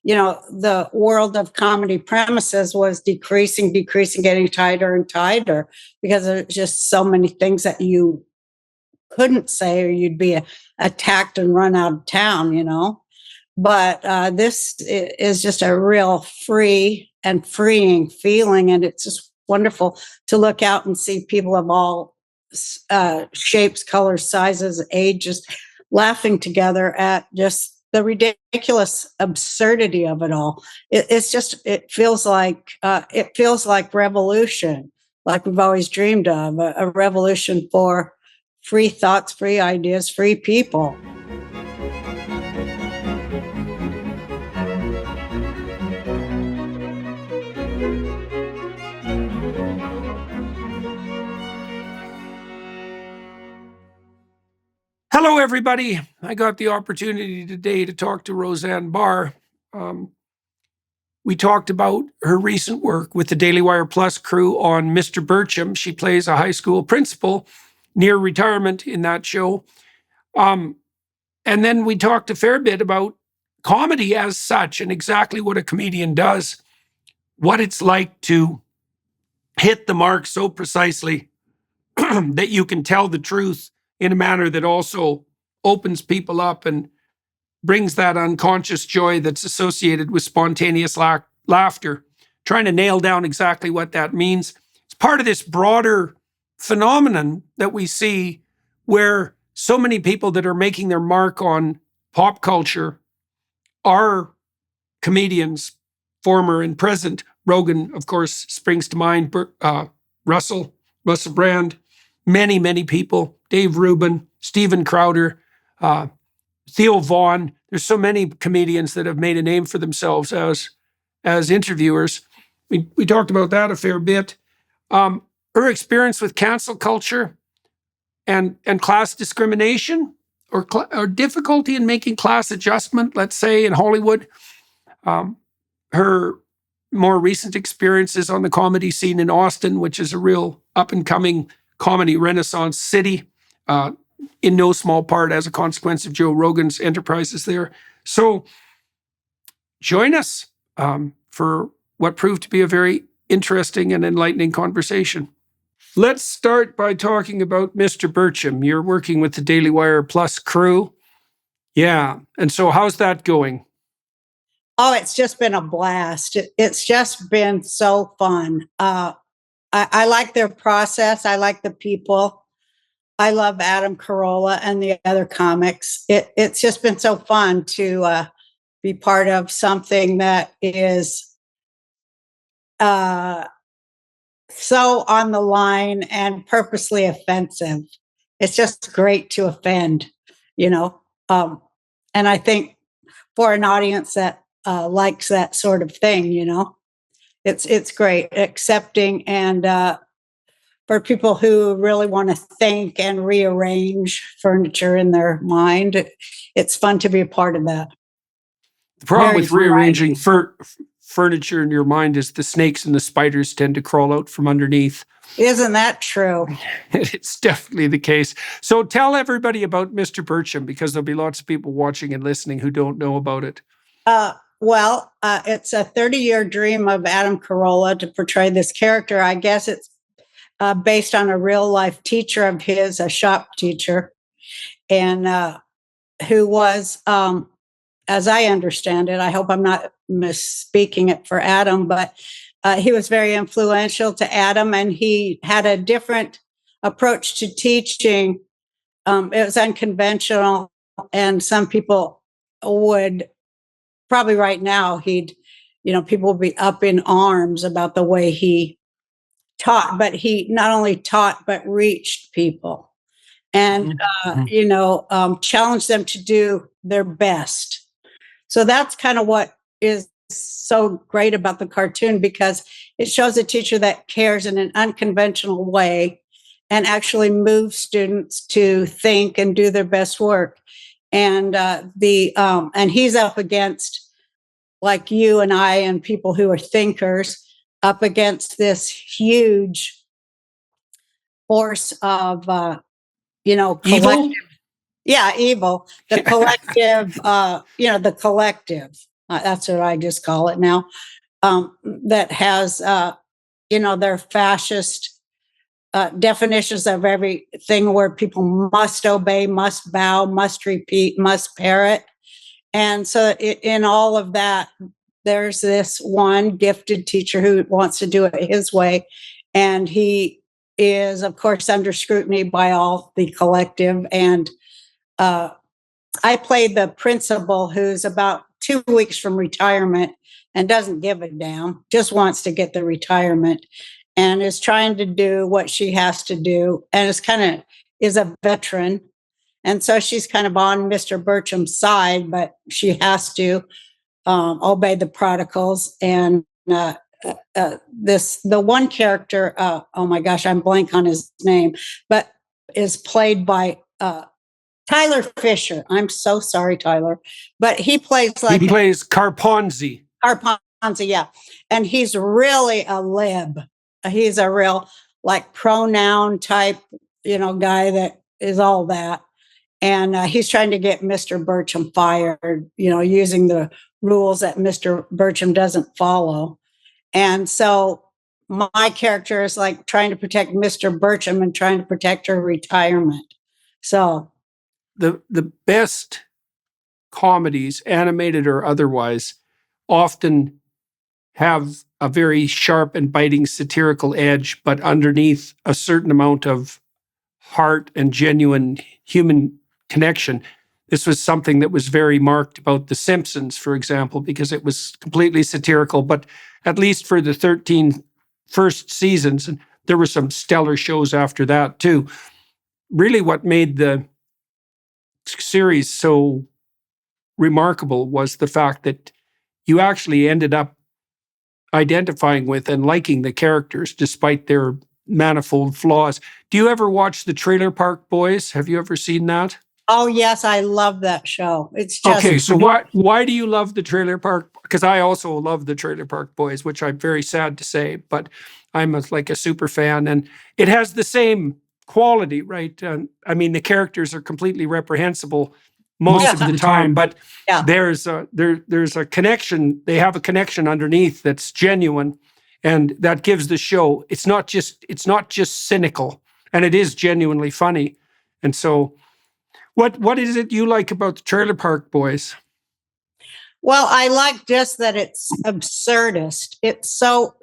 the world of comedy premises was decreasing, getting tighter and tighter because there's just so many things that you couldn't say or you'd be attacked and run out of town. But this is just a real free and freeing feeling. And it's just wonderful to look out and see people of all shapes, colors, sizes, ages laughing together at just the ridiculous absurdity of it all. It feels like revolution, like we've always dreamed of, a revolution for free thoughts, free ideas, free people. Hello, everybody. I got the opportunity today to talk to Roseanne Barr. We talked about her recent work with the Daily Wire Plus crew on Mr. Birchum. She plays a high school principal near retirement in that show. And then we talked a fair bit about comedy as such and exactly what a comedian does, what it's like to hit the mark so precisely that you can tell the truth in a manner that also opens people up and brings that unconscious joy that's associated with spontaneous laughter, trying to nail down exactly what that means. It's part of this broader phenomenon that we see where so many people that are making their mark on pop culture are comedians, former and present. Rogan, of course, springs to mind. Russell Brand, many, many people. Dave Rubin, Steven Crowder, Theo Vaughn. There's so many comedians that have made a name for themselves as interviewers. We talked about that a fair bit. Her experience with cancel culture and class discrimination or difficulty in making class adjustment, let's say, in Hollywood. Her more recent experiences on the comedy scene in Austin, which is a real up-and-coming comedy renaissance city, in no small part as a consequence of Joe Rogan's enterprises there. So join us for what proved to be a very interesting and enlightening conversation. Let's start by talking about Mr. Birchum. You're working with the Daily Wire Plus crew. Yeah. And so how's that going? Oh, it's just been a blast. It's just been so fun. I like their process. I like the people. I love Adam Carolla and the other comics. It's just been so fun to be part of something that is so on the line and purposely offensive. It's just great to offend, and I think for an audience that likes that sort of thing, it's great, accepting, and for people who really want to think and rearrange furniture in their mind, it's fun to be a part of that. The problem with rearranging furniture in your mind is the snakes and the spiders tend to crawl out from underneath. Isn't that true? It's definitely the case. So tell everybody about Mr. Birchum, because there'll be lots of people watching and listening who don't know about it. It's a 30-year dream of Adam Carolla to portray this character. I guess it's based on a real-life teacher of his, a shop teacher, and who was, as I understand it, I hope I'm not misspeaking it for Adam, but he was very influential to Adam, and he had a different approach to teaching. It was unconventional, and some people would probably right now people would be up in arms about the way he taught, but he not only taught but reached people and challenged them to do their best. So that's kind of what is so great about the cartoon, because it shows a teacher that cares in an unconventional way and actually moves students to think and do their best work. And and he's up against, like you and I and people who are thinkers, up against this huge force of, collective. Evil? Yeah, evil. The collective, the collective. That's what I just call it now. That has, their fascist definitions of everything, where people must obey, must bow, must repeat, must parrot. And so in all of that, there's this one gifted teacher who wants to do it his way. And he is, of course, under scrutiny by all the collective. And I played the principal, who's about 2 weeks from retirement and doesn't give a damn, just wants to get the retirement, and is trying to do what she has to do, and is a veteran. And so she's kind of on Mr. Birchum's side, but she has to obey the protocols. And the one character, oh my gosh, I'm blank on his name, but is played by Tyler Fisher. I'm so sorry, Tyler, but he plays Carponzi. Carponzi, yeah, and he's really a lib. He's a real pronoun type, guy that is all that. And he's trying to get Mr. Birchum fired, using the rules that Mr. Birchum doesn't follow. And so my character is trying to protect Mr. Birchum and trying to protect her retirement. So the best comedies, animated or otherwise, often have a very sharp and biting satirical edge, but underneath a certain amount of heart and genuine human connection. This was something that was very marked about The Simpsons, for example, because it was completely satirical, but at least for the 13 first seasons, and there were some stellar shows after that too. Really what made the series so remarkable was the fact that you actually ended up identifying with and liking the characters despite their manifold flaws. Do you ever watch the Trailer Park Boys? Have you ever seen that? Oh yes, I love that show. It's just okay. So why do you love the Trailer Park? Because I also love the Trailer Park Boys, which I'm very sad to say, but I'm a super fan, and it has the same quality, right? I mean, the characters are completely reprehensible most of the time, but there's a connection. They have a connection underneath that's genuine, and that gives the show. It's not just cynical, and it is genuinely funny. And so, what is it you like about the Trailer Park Boys? Well, I like just that it's absurdist. It's so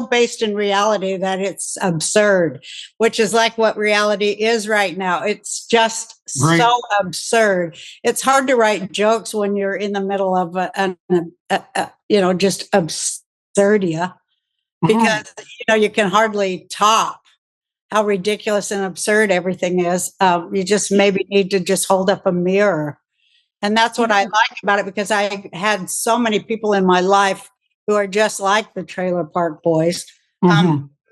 based in reality that it's absurd, which is like what reality is right now. It's just so absurd. It's hard to write jokes when you're in the middle of just absurdia, because you can hardly top how ridiculous and absurd everything is. You just maybe need to just hold up a mirror. And that's what I like about it, because I had so many people in my life who are just like the Trailer Park Boys.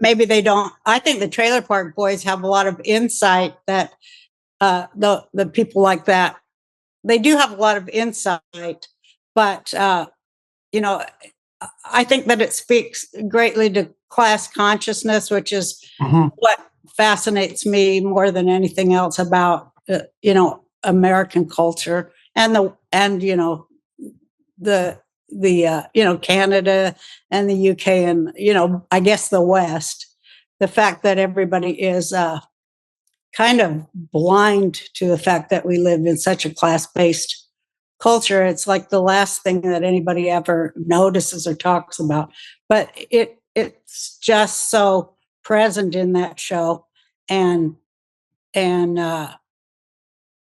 Maybe they don't. I think the Trailer Park Boys have a lot of insight that the people like that, they do have a lot of insight. But, I think that it speaks greatly to class consciousness, which is what fascinates me more than anything else about, American culture. And Canada and the UK and, I guess the West, the fact that everybody is kind of blind to the fact that we live in such a class-based culture. It's like the last thing that anybody ever notices or talks about. But it's just so present in that show. And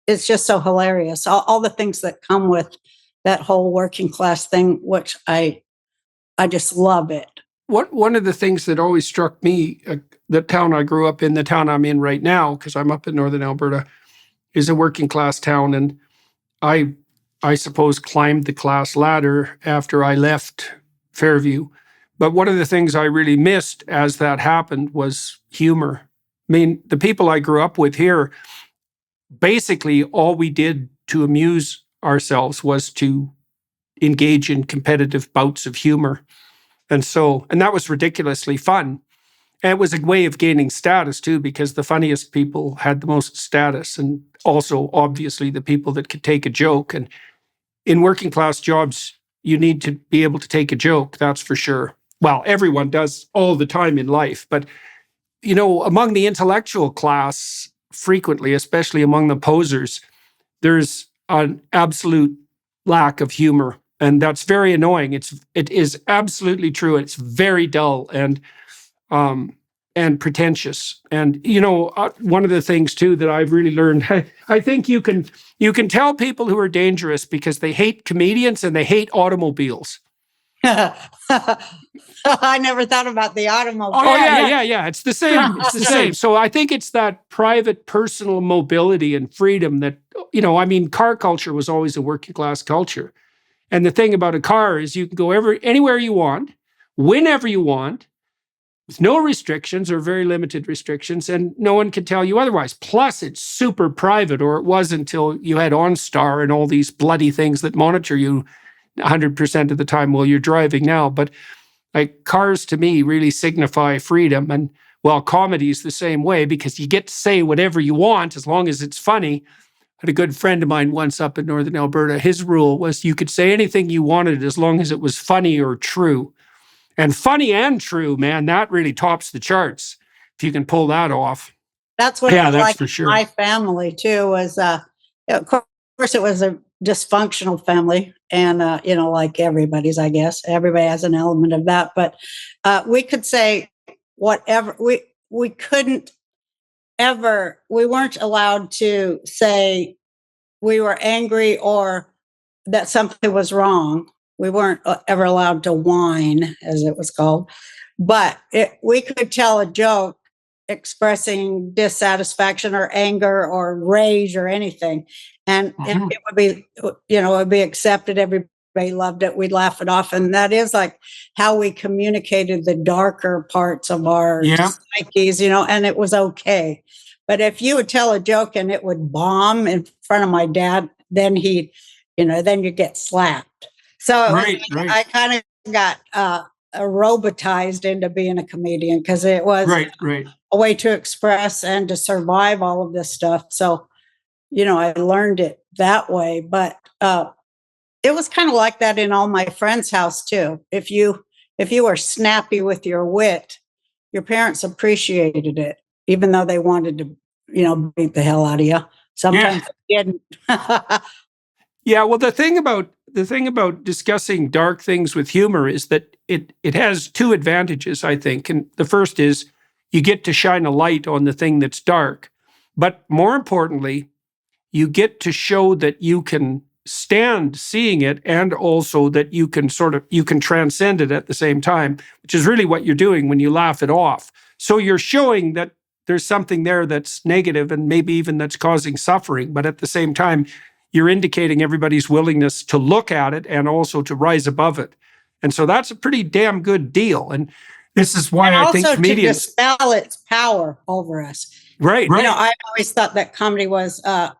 it's just so hilarious. All the things that come with that whole working class thing, which I just love it. One of the things that always struck me, the town I grew up in, the town I'm in right now, because I'm up in northern Alberta, is a working class town. And I suppose climbed the class ladder after I left Fairview. But one of the things I really missed as that happened was humor. I mean, the people I grew up with here, basically all we did to amuse ourselves was to engage in competitive bouts of humor. And that was ridiculously fun. And it was a way of gaining status too, because the funniest people had the most status, and also obviously the people that could take a joke. And in working class jobs, you need to be able to take a joke, that's for sure. Well, everyone does all the time in life, but among the intellectual class, frequently, especially among the posers, there's an absolute lack of humor, and that's very annoying. It is absolutely true. It's very dull and pretentious. And one of the things too that I've really learned, I think you can tell people who are dangerous because they hate comedians and they hate automobiles. I never thought about the automobile. Oh yeah. It's the same. It's the same. So I think it's that private, personal mobility and freedom that, car culture was always a working class culture. And the thing about a car is you can go anywhere you want, whenever you want, with no restrictions or very limited restrictions, and no one can tell you otherwise. Plus, it's super private, or it was until you had OnStar and all these bloody things that monitor you 100% of the time while you're driving now. But like, cars to me really signify freedom. And well, comedy is the same way because you get to say whatever you want as long as it's funny. I had a good friend of mine once up in Northern Alberta. His rule was you could say anything you wanted as long as it was funny or true. And funny and true, man, that really tops the charts if you can pull that off. That's what that's like for sure. My family too was, of course, it was a dysfunctional family, and like everybody's, I guess everybody has an element of that. But we could say whatever. We couldn't ever. We weren't allowed to say we were angry or that something was wrong. We weren't ever allowed to whine, as it was called. But we could tell a joke expressing dissatisfaction or anger or rage or anything. And it would be, it would be accepted. Everybody loved it. We'd laugh it off. And that is like how we communicated the darker parts of our psyches, and it was okay. But if you would tell a joke and it would bomb in front of my dad, then then you get slapped. So I kind of got robotized into being a comedian because it was a way to express and to survive all of this stuff. So, I learned it that way. But it was kind of like that in all my friends' house too. If you were snappy with your wit, your parents appreciated it, even though they wanted to, beat the hell out of you. Sometimes they didn't. Yeah, well, the thing about discussing dark things with humor is that it has two advantages, I think. And the first is you get to shine a light on the thing that's dark. But more importantly, you get to show that you can stand seeing it and also that you can transcend it at the same time, which is really what you're doing when you laugh it off. So you're showing that there's something there that's negative and maybe even that's causing suffering, but at the same time, you're indicating everybody's willingness to look at it and also to rise above it. And so that's a pretty damn good deal. And this is why I think comedians... to dispel its power over us. Right. I always thought that comedy was... I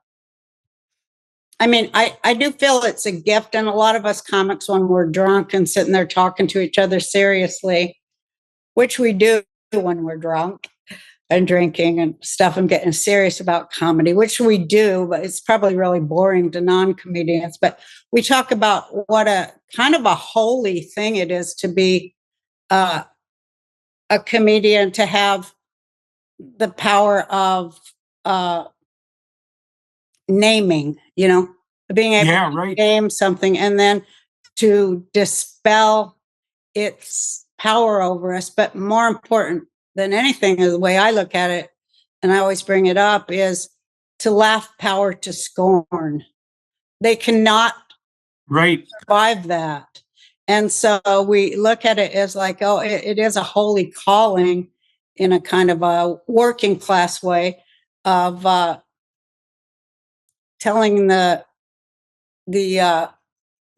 do feel it's a gift. And a lot of us comics, when we're drunk and sitting there talking to each other seriously, which we do when we're drunk and drinking and stuff and getting serious about comedy, which we do, but it's probably really boring to non-comedians. But we talk about what a kind of a holy thing it is to be a comedian, to have the power of naming, being able to name something and then to dispel its power over us. But more important than anything, is the way I look at it, and I always bring it up, is to laugh power to scorn. They cannot survive that. And so we look at it as like, it is a holy calling in a kind of a working class way of telling the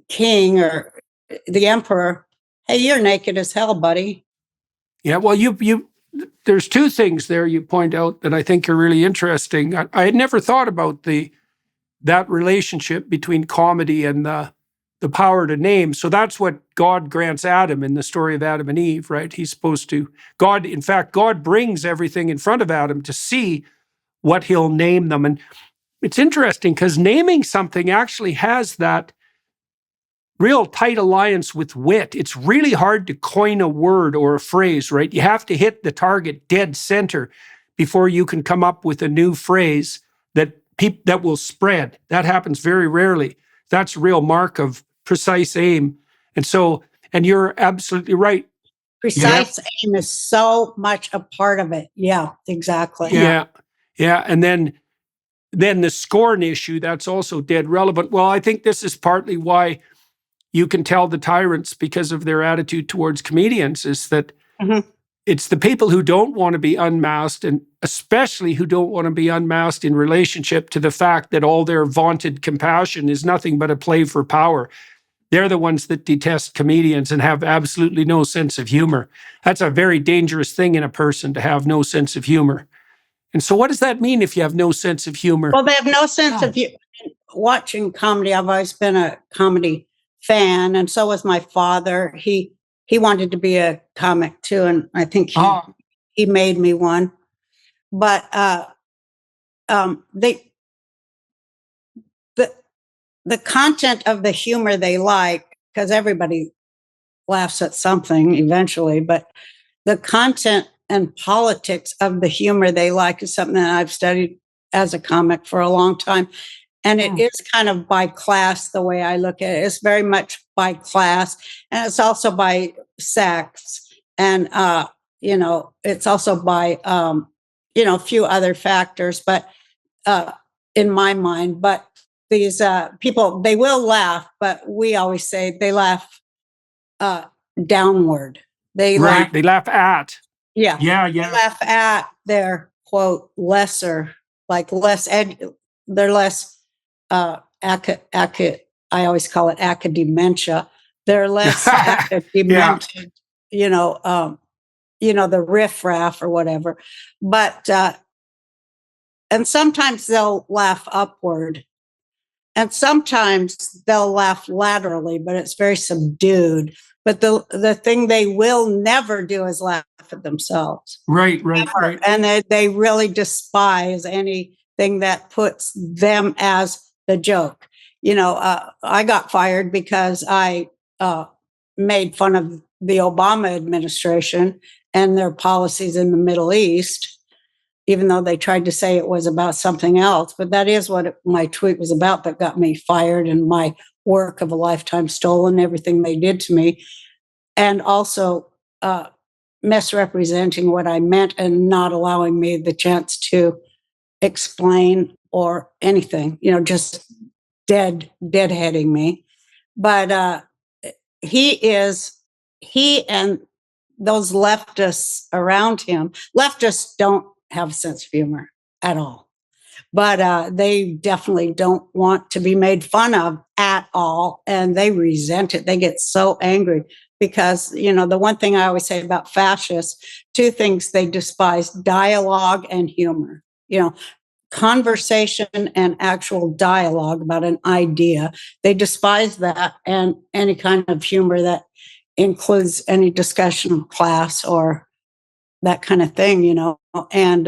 king or the emperor, hey, you're naked as hell, buddy. Yeah, well, there's two things there you point out that I think are really interesting. I had never thought about that relationship between comedy and the power to name. So that's what God grants Adam in the story of Adam and Eve, right? He's supposed to, God brings everything in front of Adam to see what he'll name them. And it's interesting because naming something actually has that real tight alliance with wit. It's really hard to coin a word or a phrase, right? You have to hit the target dead center before you can come up with a new phrase that will spread. That happens very rarely. That's a real mark of precise aim. And you're absolutely right. Precise aim is so much a part of it. Yeah, exactly. Yeah. And then the scorn issue, that's also dead relevant. Well, I think this is partly why you can tell the tyrants, because of their attitude towards comedians, is that it's the people who don't want to be unmasked, and especially who don't want to be unmasked in relationship to the fact that all their vaunted compassion is nothing but a play for power. They're the ones that detest comedians and have absolutely no sense of humor. That's a very dangerous thing in a person, to have no sense of humor. And so what does that mean if you have no sense of humor? Well, they have no sense of humor. Watching comedy, I've always been a comedy fan, and so was my father. He wanted to be a comic too, and I think he made me one. But the content of the humor they like, because everybody laughs at something eventually, but the content and politics of the humor they like is something that I've studied as a comic for a long time. And it is kind of by class, the way I look at it. It's very much by class, and it's also by sex. And, it's also by, a few other factors, but in my mind, but these people, they will laugh, but we always say they laugh downward. They laugh at. Yeah. They laugh at their, quote, lesser, like they're less I always call it academia. They're less academic, the riffraff or whatever. But and sometimes they'll laugh upward, and sometimes they'll laugh laterally, but it's very subdued. But the thing they will never do is laugh at themselves. Right. And they really despise anything that puts them as the joke. I got fired because I made fun of the Obama administration and their policies in the Middle East, even though they tried to say it was about something else. But that is what my tweet was about that got me fired, and my work of a lifetime stolen, everything they did to me, and also misrepresenting what I meant and not allowing me the chance to explain or anything, just deadheading me. But he and those leftists around him, leftists don't have a sense of humor at all. But they definitely don't want to be made fun of at all. And they resent it. They get so angry because, the one thing I always say about fascists, two things they despise: dialogue and humor. Conversation and actual dialogue about an idea. They despise that, and any kind of humor that includes any discussion of class or that kind of thing, And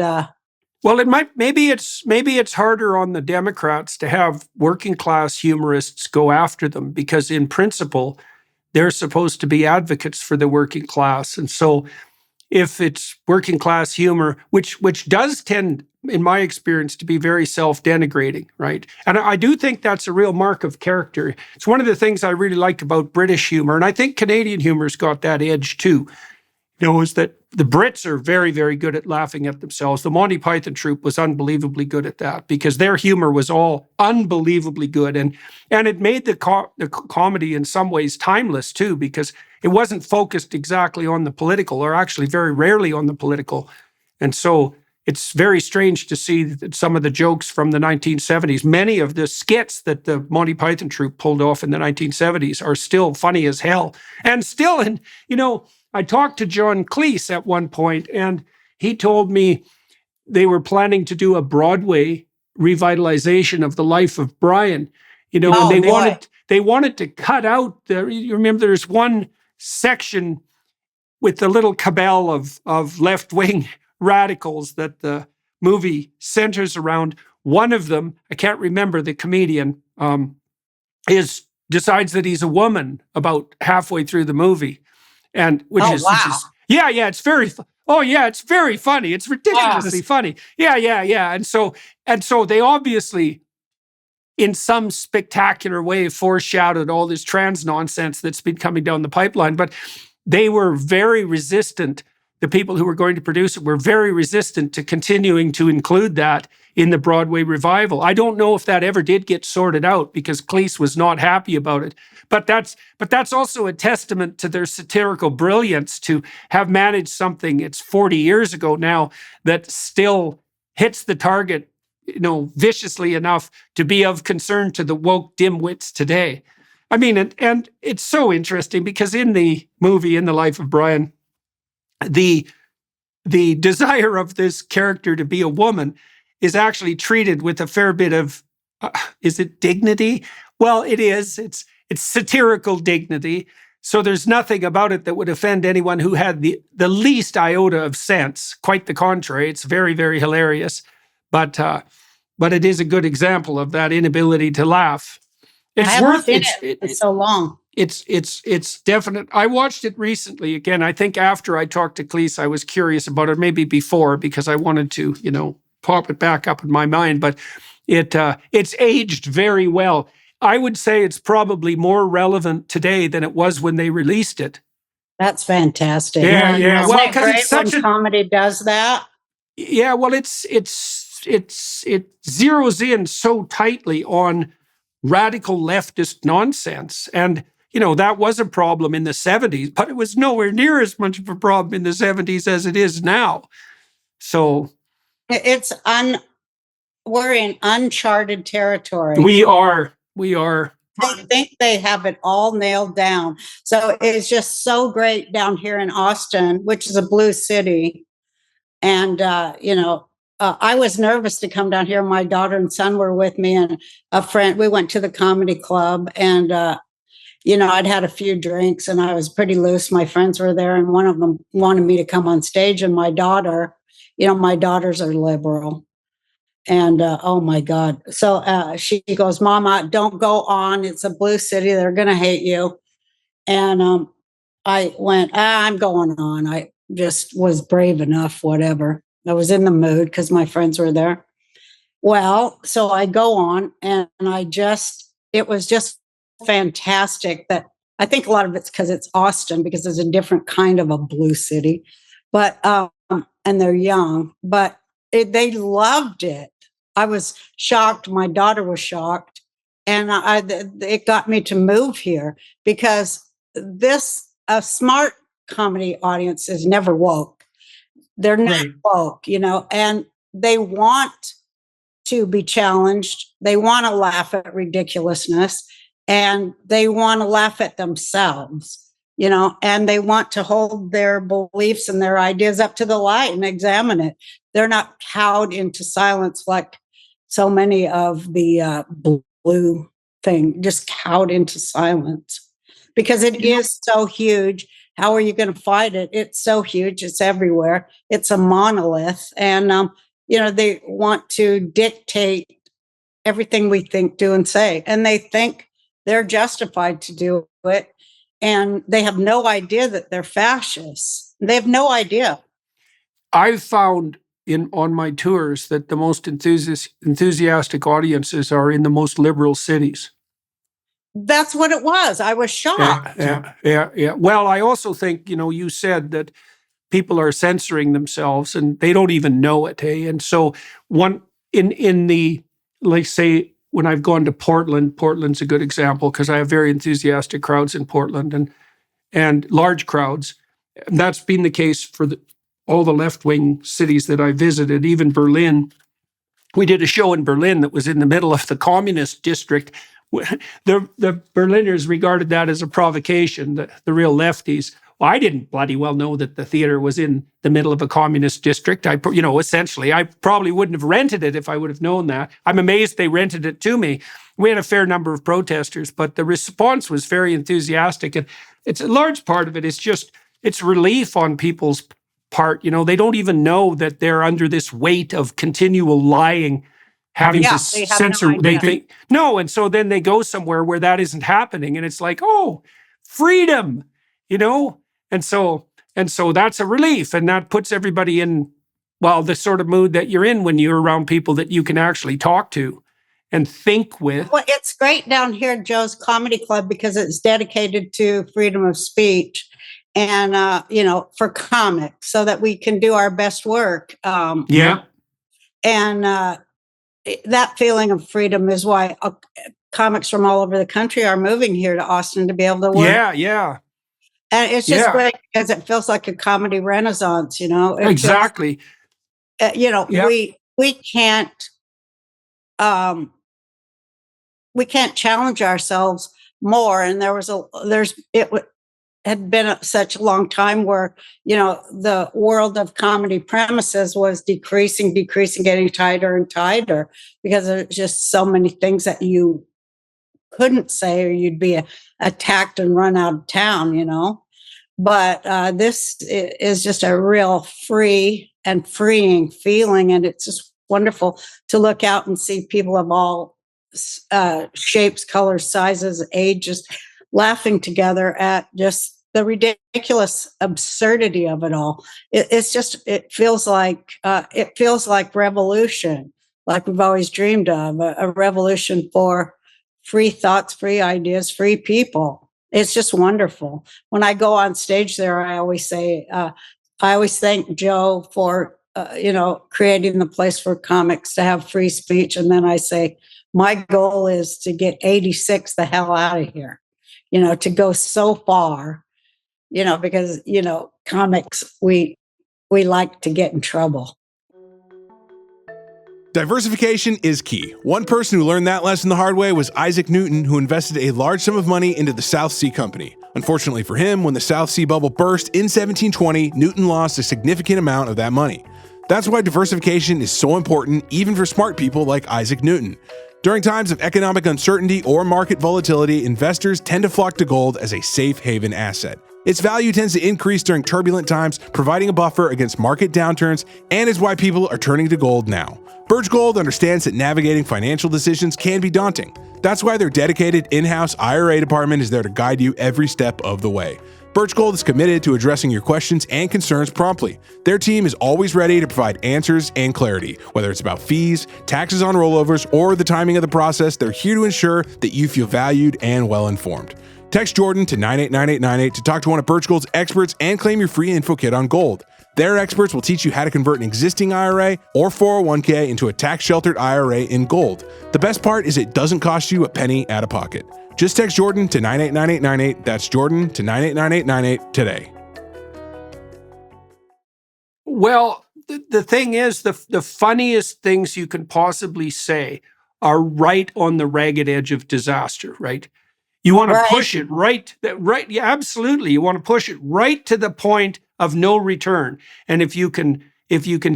well, maybe it's harder on the Democrats to have working class humorists go after them, because in principle they're supposed to be advocates for the working class. And so if it's working class humor, which does tend, in my experience, to be very self-denigrating, right? And I do think that's a real mark of character. It's one of the things I really like about British humor, and I think Canadian humor's got that edge too, is that the Brits are very, very good at laughing at themselves. The Monty Python troupe was unbelievably good at that, because their humor was all unbelievably good. And it made the comedy in some ways timeless too, because it wasn't focused exactly on the political, or actually very rarely on the political. And so it's very strange to see that some of the jokes from the 1970s, many of the skits that the Monty Python troupe pulled off in the 1970s are still funny as hell. And still, I talked to John Cleese at one point, and he told me they were planning to do a Broadway revitalization of the life of Brian, and they wanted to cut out you remember there's one section with the little cabal of left-wing radicals that the movie centers around. One of them, I can't remember the comedian, is decides that he's a woman about halfway through the movie, and which Oh, is wow. yeah, it's very. Oh yeah, it's very funny. It's ridiculously Yes. funny. Yeah. And so they obviously, in some spectacular way, foreshadowed all this trans nonsense that's been coming down the pipeline. But they were very resistant. The people who were going to produce it were very resistant to continuing to include that in the Broadway revival. I don't know if that ever did get sorted out, because Cleese was not happy about it. But that's also a testament to their satirical brilliance to have managed something, it's 40 years ago now, that still hits the target, viciously enough to be of concern to the woke dimwits today. I mean, and it's so interesting because in the movie, In the Life of Brian, the desire of this character to be a woman is actually treated with a fair bit of, is it dignity? Well, it is. It's satirical dignity. So there's nothing about it that would offend anyone who had the least iota of sense. Quite the contrary. It's very, very hilarious. But it is a good example of that inability to laugh. I haven't seen it in so long. It's definite. I watched it recently again. I think after I talked to Cleese, I was curious about it, maybe before, because I wanted to, pop it back up in my mind. But it's aged very well. I would say it's probably more relevant today than it was when they released it. That's fantastic. Yeah. Well, because it's such a comedy does that. Yeah. Well, it zeroes in so tightly on radical leftist nonsense. And, that was a problem in the 70s, but it was nowhere near as much of a problem in the 70s as it is now. So we're in uncharted territory. We are. They think they have it all nailed down. So it's just so great down here in Austin, which is a blue city. And, I was nervous to come down here. My daughter and son were with me, and a friend. We went to the comedy club, and I'd had a few drinks, and I was pretty loose. My friends were there, and one of them wanted me to come on stage. And my daughter, my daughters are liberal, and oh my God! So she goes, "Mama, don't go on. It's a blue city. They're going to hate you." And I went, "I'm going on." I just was brave enough. Whatever. I was in the mood because my friends were there. Well, so I go on, and it was just fantastic. That I think a lot of it's because it's Austin, because it's a different kind of a blue city, but and they're young, but they loved it. I was shocked. My daughter was shocked, and it got me to move here, because a smart comedy audience is never woke. They're not woke, and they want to be challenged. They want to laugh at ridiculousness, and they want to laugh at themselves, and they want to hold their beliefs and their ideas up to the light and examine it. They're not cowed into silence like so many of the blue thing, just cowed into silence, because it is so huge. How are you going to fight it? It's so huge. It's everywhere. It's a monolith. And, they want to dictate everything we think, do, and say. And they think they're justified to do it. And they have no idea that they're fascists. They have no idea. I've found on my tours that the most enthusiastic audiences are in the most liberal cities. That's what it was. I was shocked. Yeah. Well, I also think, you said that people are censoring themselves and they don't even know it. Hey? And so in the, like, say, when I've gone to Portland's a good example, because I have very enthusiastic crowds in Portland and large crowds. And that's been the case for all the left-wing cities that I visited, even Berlin. We did a show in Berlin that was in the middle of the communist district. The Berliners regarded that as a provocation, the real lefties. Well, I didn't bloody well know that the theater was in the middle of a communist district. Essentially, I probably wouldn't have rented it if I would have known that. I'm amazed they rented it to me. We had a fair number of protesters, but the response was very enthusiastic. And it's a large part of it is just, it's relief on people's part. They don't even know that they're under this weight of continual lying having Yeah, to they have no censor, they idea. think, no. And so then they go somewhere where that isn't happening. And it's like, oh, freedom, you know? And so that's a relief. And that puts everybody in, well, the sort of mood that you're in when you're around people that you can actually talk to and think with. Well, it's great down here at Joe's Comedy Club because it's dedicated to freedom of speech and, for comics so that we can do our best work. Yeah. And that feeling of freedom is why comics from all over the country are moving here to Austin to be able to work. Yeah. And it's just great because it feels like a comedy renaissance, Exactly. We can't we can't challenge ourselves more. And had been such a long time where, the world of comedy premises was decreasing, getting tighter and tighter because there's just so many things that you couldn't say or you'd be attacked and run out of town. But this is just a real free and freeing feeling. And it's just wonderful to look out and see people of all shapes, colors, sizes, ages, laughing together at just the ridiculous absurdity of it all. It feels like revolution, like we've always dreamed of, a revolution for free thoughts, free ideas, free people. It's just wonderful. When I go on stage there, I always thank Joe for, creating the place for comics to have free speech. And then I say, my goal is to get 86 the hell out of here, to go so far, because, comics, we like to get in trouble. Diversification is key. One person who learned that lesson the hard way was Isaac Newton, who invested a large sum of money into the South Sea Company. Unfortunately for him, when the South Sea bubble burst in 1720, Newton lost a significant amount of that money. That's why diversification is so important, even for smart people like Isaac Newton. During times of economic uncertainty or market volatility, investors tend to flock to gold as a safe haven asset. Its value tends to increase during turbulent times, providing a buffer against market downturns, and is why people are turning to gold now. Birch Gold understands that navigating financial decisions can be daunting. That's why their dedicated in-house IRA department is there to guide you every step of the way. Birch Gold is committed to addressing your questions and concerns promptly. Their team is always ready to provide answers and clarity. Whether it's about fees, taxes on rollovers, or the timing of the process, they're here to ensure that you feel valued and well-informed. Text Jordan to 989898 to talk to one of Birch Gold's experts and claim your free info kit on gold. Their experts will teach you how to convert an existing IRA or 401k into a tax-sheltered IRA in gold. The best part is it doesn't cost you a penny out of pocket. Just text Jordan to 989898. That's Jordan to 989898 today. Well, the thing is, the funniest things you can possibly say are right on the ragged edge of disaster, right? You want to push it right. Yeah, absolutely. You want to push it right to the point of no return. And if you can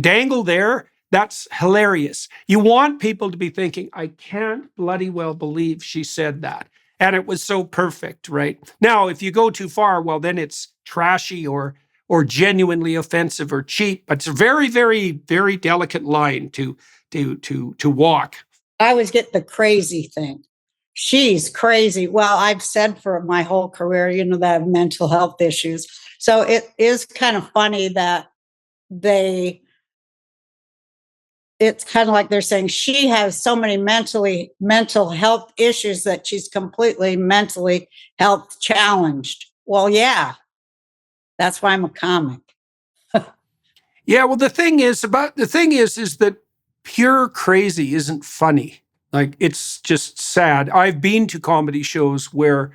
dangle there, that's hilarious. You want people to be thinking, I can't bloody well believe she said that. And it was so perfect, right? Now, if you go too far, well, then it's trashy or genuinely offensive or cheap. But it's a very, very, very delicate line to walk. I always get the crazy thing. She's crazy. Well, I've said for my whole career, that I have mental health issues. So it is kind of funny that it's kind of like they're saying she has so many mental health issues that she's completely mentally health challenged. Well, yeah, that's why I'm a comic. Yeah. Well, the thing is that pure crazy isn't funny. Like, it's just sad. I've been to comedy shows where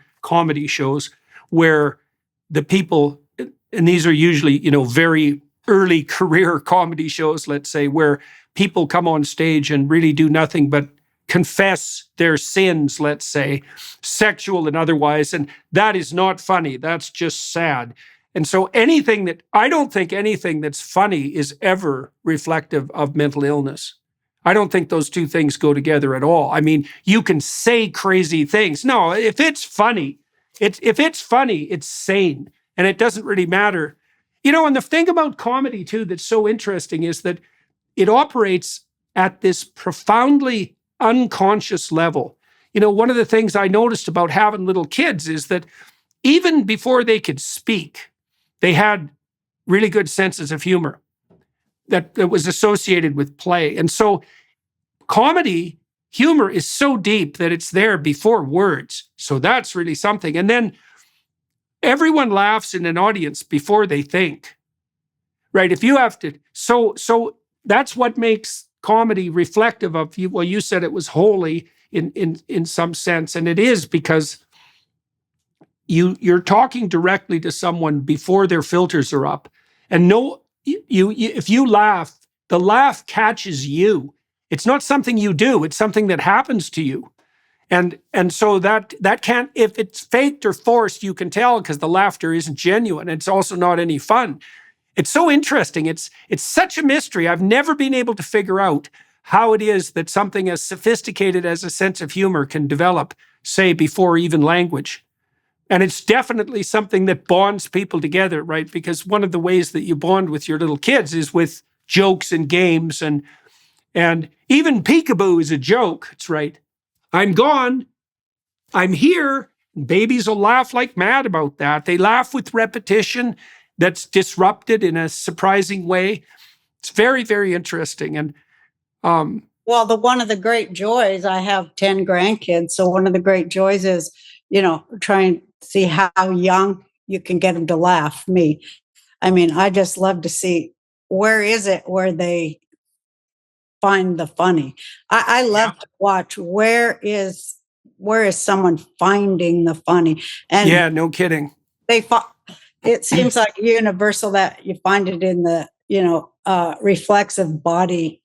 the people, and these are usually, very early career comedy shows, let's say, where people come on stage and really do nothing but confess their sins, let's say, sexual and otherwise. And that is not funny. That's just sad. And so I don't think anything that's funny is ever reflective of mental illness. I don't think those two things go together at all. I mean, you can say crazy things. No, if it's funny, it's sane, and it doesn't really matter. And the thing about comedy too that's so interesting is that it operates at this profoundly unconscious level. You know, one of the things I noticed about having little kids is that even before they could speak, they had really good senses of humor that was associated with play. And so comedy, humor is so deep that it's there before words. So that's really something. And then everyone laughs in an audience before they think, right? If you have to, so that's what makes comedy reflective of you. Well, you said it was holy in some sense, and it is, because you're talking directly to someone before their filters are up. And if you laugh, the laugh catches you. It's not something you do, it's something that happens to you. And so that can't, if it's faked or forced, you can tell, because the laughter isn't genuine. It's also not any fun. It's so interesting. It's such a mystery. I've never been able to figure out how it is that something as sophisticated as a sense of humor can develop, say, before even language. And it's definitely something that bonds people together, right? Because one of the ways that you bond with your little kids is with jokes and games, and even peekaboo is a joke. It's right. I'm gone. I'm here. Babies will laugh like mad about that. They laugh with repetition that's disrupted in a surprising way. It's very, very interesting. And well, one of the great joys, I have 10 grandkids, so one of the great joys is, trying to see how young you can get them to laugh. I mean, I just love to see where they find the funny. I love to watch where is someone finding the funny. And yeah, no kidding. It seems like universal that you find it in the reflexive body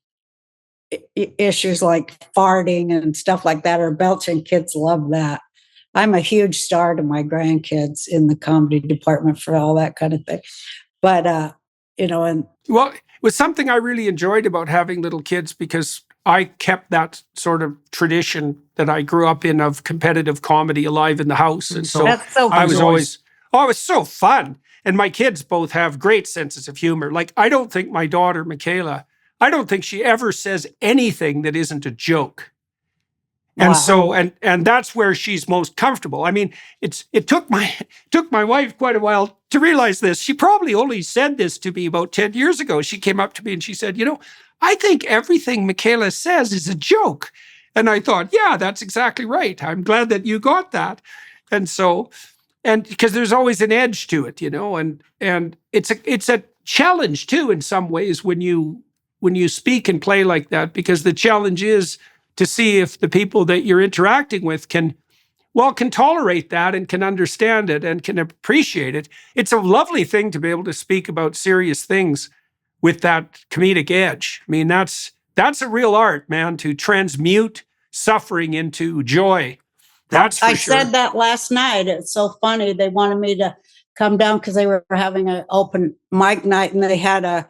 issues like farting and stuff like that, or belching. Kids love that. I'm a huge star to my grandkids in the comedy department for all that kind of thing. But and well, it was something I really enjoyed about having little kids, because I kept that sort of tradition that I grew up in of competitive comedy alive in the house. And so I was always, it was so fun. And my kids both have great senses of humor. Like, I don't think my daughter, Michaela, I don't think she ever says anything that isn't a joke. And wow. So, and that's where she's most comfortable. I mean, it took my wife quite a while to realize this. She probably only said this to me about 10 years ago. She came up to me and she said, I think everything Michaela says is a joke. And I thought, yeah, that's exactly right. I'm glad that you got that. And so, and because there's always an edge to it, and it's a challenge too, in some ways, when you speak and play like that, because the challenge is to see if the people that you're interacting with can tolerate that and can understand it and can appreciate it. It's a lovely thing to be able to speak about serious things with that comedic edge. I mean, that's a real art, man, to transmute suffering into joy. That's for sure. I said that last night. It's so funny. They wanted me to come down because they were having an open mic night, and they had a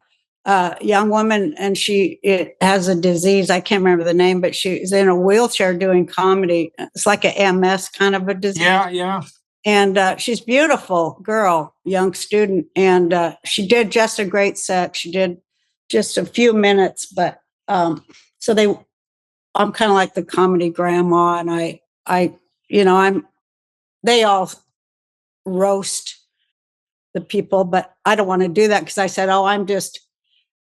young woman, and it has a disease. I can't remember the name, but she's in a wheelchair doing comedy. It's like a MS kind of a disease. Yeah. And she's a beautiful girl, young student. And she did just a great set. She did just a few minutes, but I'm kind of like the comedy grandma, and they all roast the people, but I don't want to do that, because I said,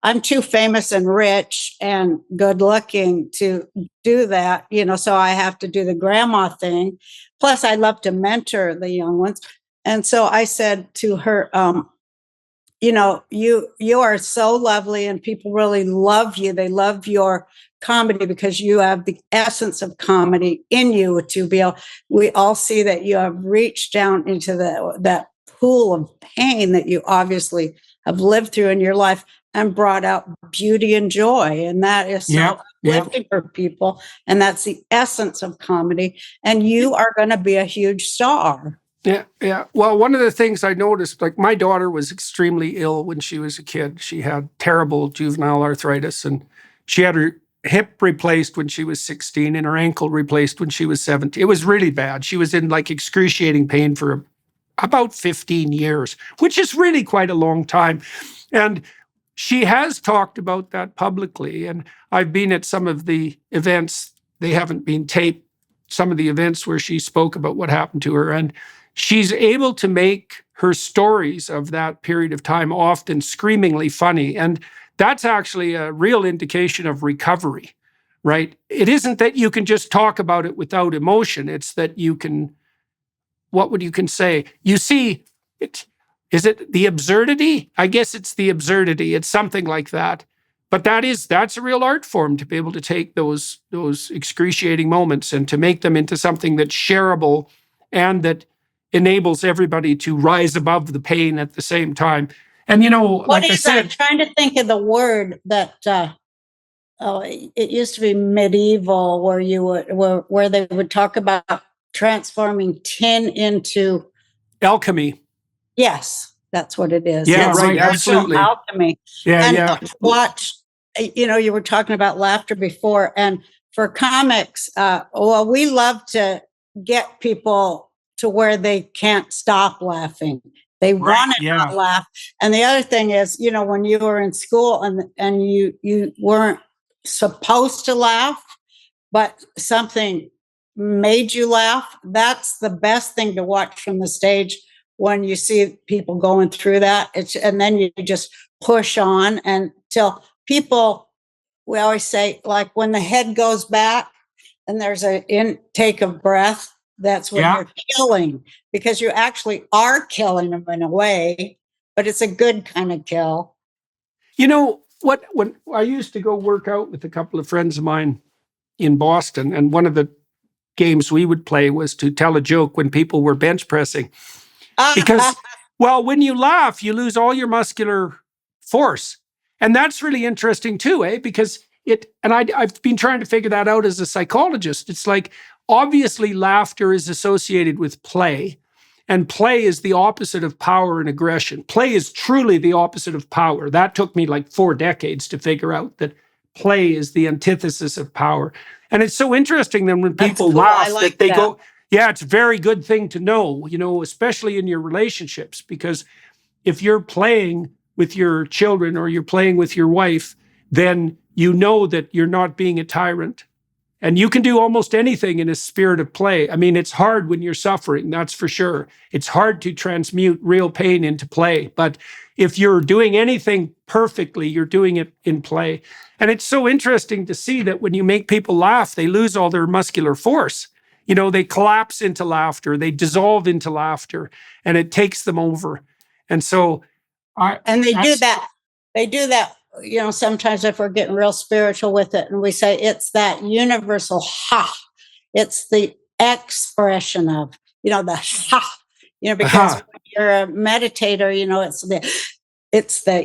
I'm too famous and rich and good looking to do that, so I have to do the grandma thing. Plus, I love to mentor the young ones. And so I said to her, you are so lovely, and people really love you. They love your comedy because you have the essence of comedy in you to be able. We all see that you have reached down into that pool of pain that you obviously have lived through in your life, and brought out beauty and joy. And that is so uplifting for people. And that's the essence of comedy. And you are going to be a huge star. Yeah. Well, one of the things I noticed, like, my daughter was extremely ill when she was a kid. She had terrible juvenile arthritis, and she had her hip replaced when she was 16 and her ankle replaced when she was 17. It was really bad. She was in like excruciating pain for about 15 years, which is really quite a long time. And she has talked about that publicly. And I've been at some of the events, they haven't been taped, some of the events where she spoke about what happened to her. And she's able to make her stories of that period of time often screamingly funny. And that's actually a real indication of recovery, right? It isn't that you can just talk about it without emotion. It's that you can, what would you can say? You see, is it the absurdity? I guess it's the absurdity. It's something like that. But that's a real art form, to be able to take those excruciating moments and to make them into something that's shareable and that enables everybody to rise above the pain at the same time. And, like I said, I'm trying to think of the word that, it used to be medieval, where they would talk about transforming tin into alchemy. Yes, that's what it is. Yeah, it's right. Absolutely. Alchemy. Yeah, and yeah. Watch, you were talking about laughter before, and for comics, we love to get people to where they can't stop laughing. They want to not laugh. And the other thing is, when you were in school and you weren't supposed to laugh, but something made you laugh, that's the best thing to watch from the stage when you see people going through that. And then you just push on until people, we always say, like when the head goes back and there's an intake of breath, that's when you're killing, because you actually are killing them in a way, but it's a good kind of kill. When I used to go work out with a couple of friends of mine in Boston, and one of the games we would play was to tell a joke when people were bench pressing. Because, when you laugh, you lose all your muscular force. And that's really interesting too, because I've been trying to figure that out as a psychologist. It's like, obviously, laughter is associated with play, and play is the opposite of power and aggression. Play is truly the opposite of power. That took me like 4 decades to figure out that play is the antithesis of power. And it's so interesting then when people laugh that they go, yeah, it's a very good thing to know, especially in your relationships, because if you're playing with your children or you're playing with your wife, then you know that you're not being a tyrant. And you can do almost anything in a spirit of play. I mean, it's hard when you're suffering, that's for sure. It's hard to transmute real pain into play. But if you're doing anything perfectly, you're doing it in play. And it's so interesting to see that when you make people laugh, they lose all their muscular force. They collapse into laughter, they dissolve into laughter, and it takes them over. And so they do that. They do that. Sometimes if we're getting real spiritual with it and we say it's that universal ha, it's the expression of, the ha, because when you're a meditator, it's the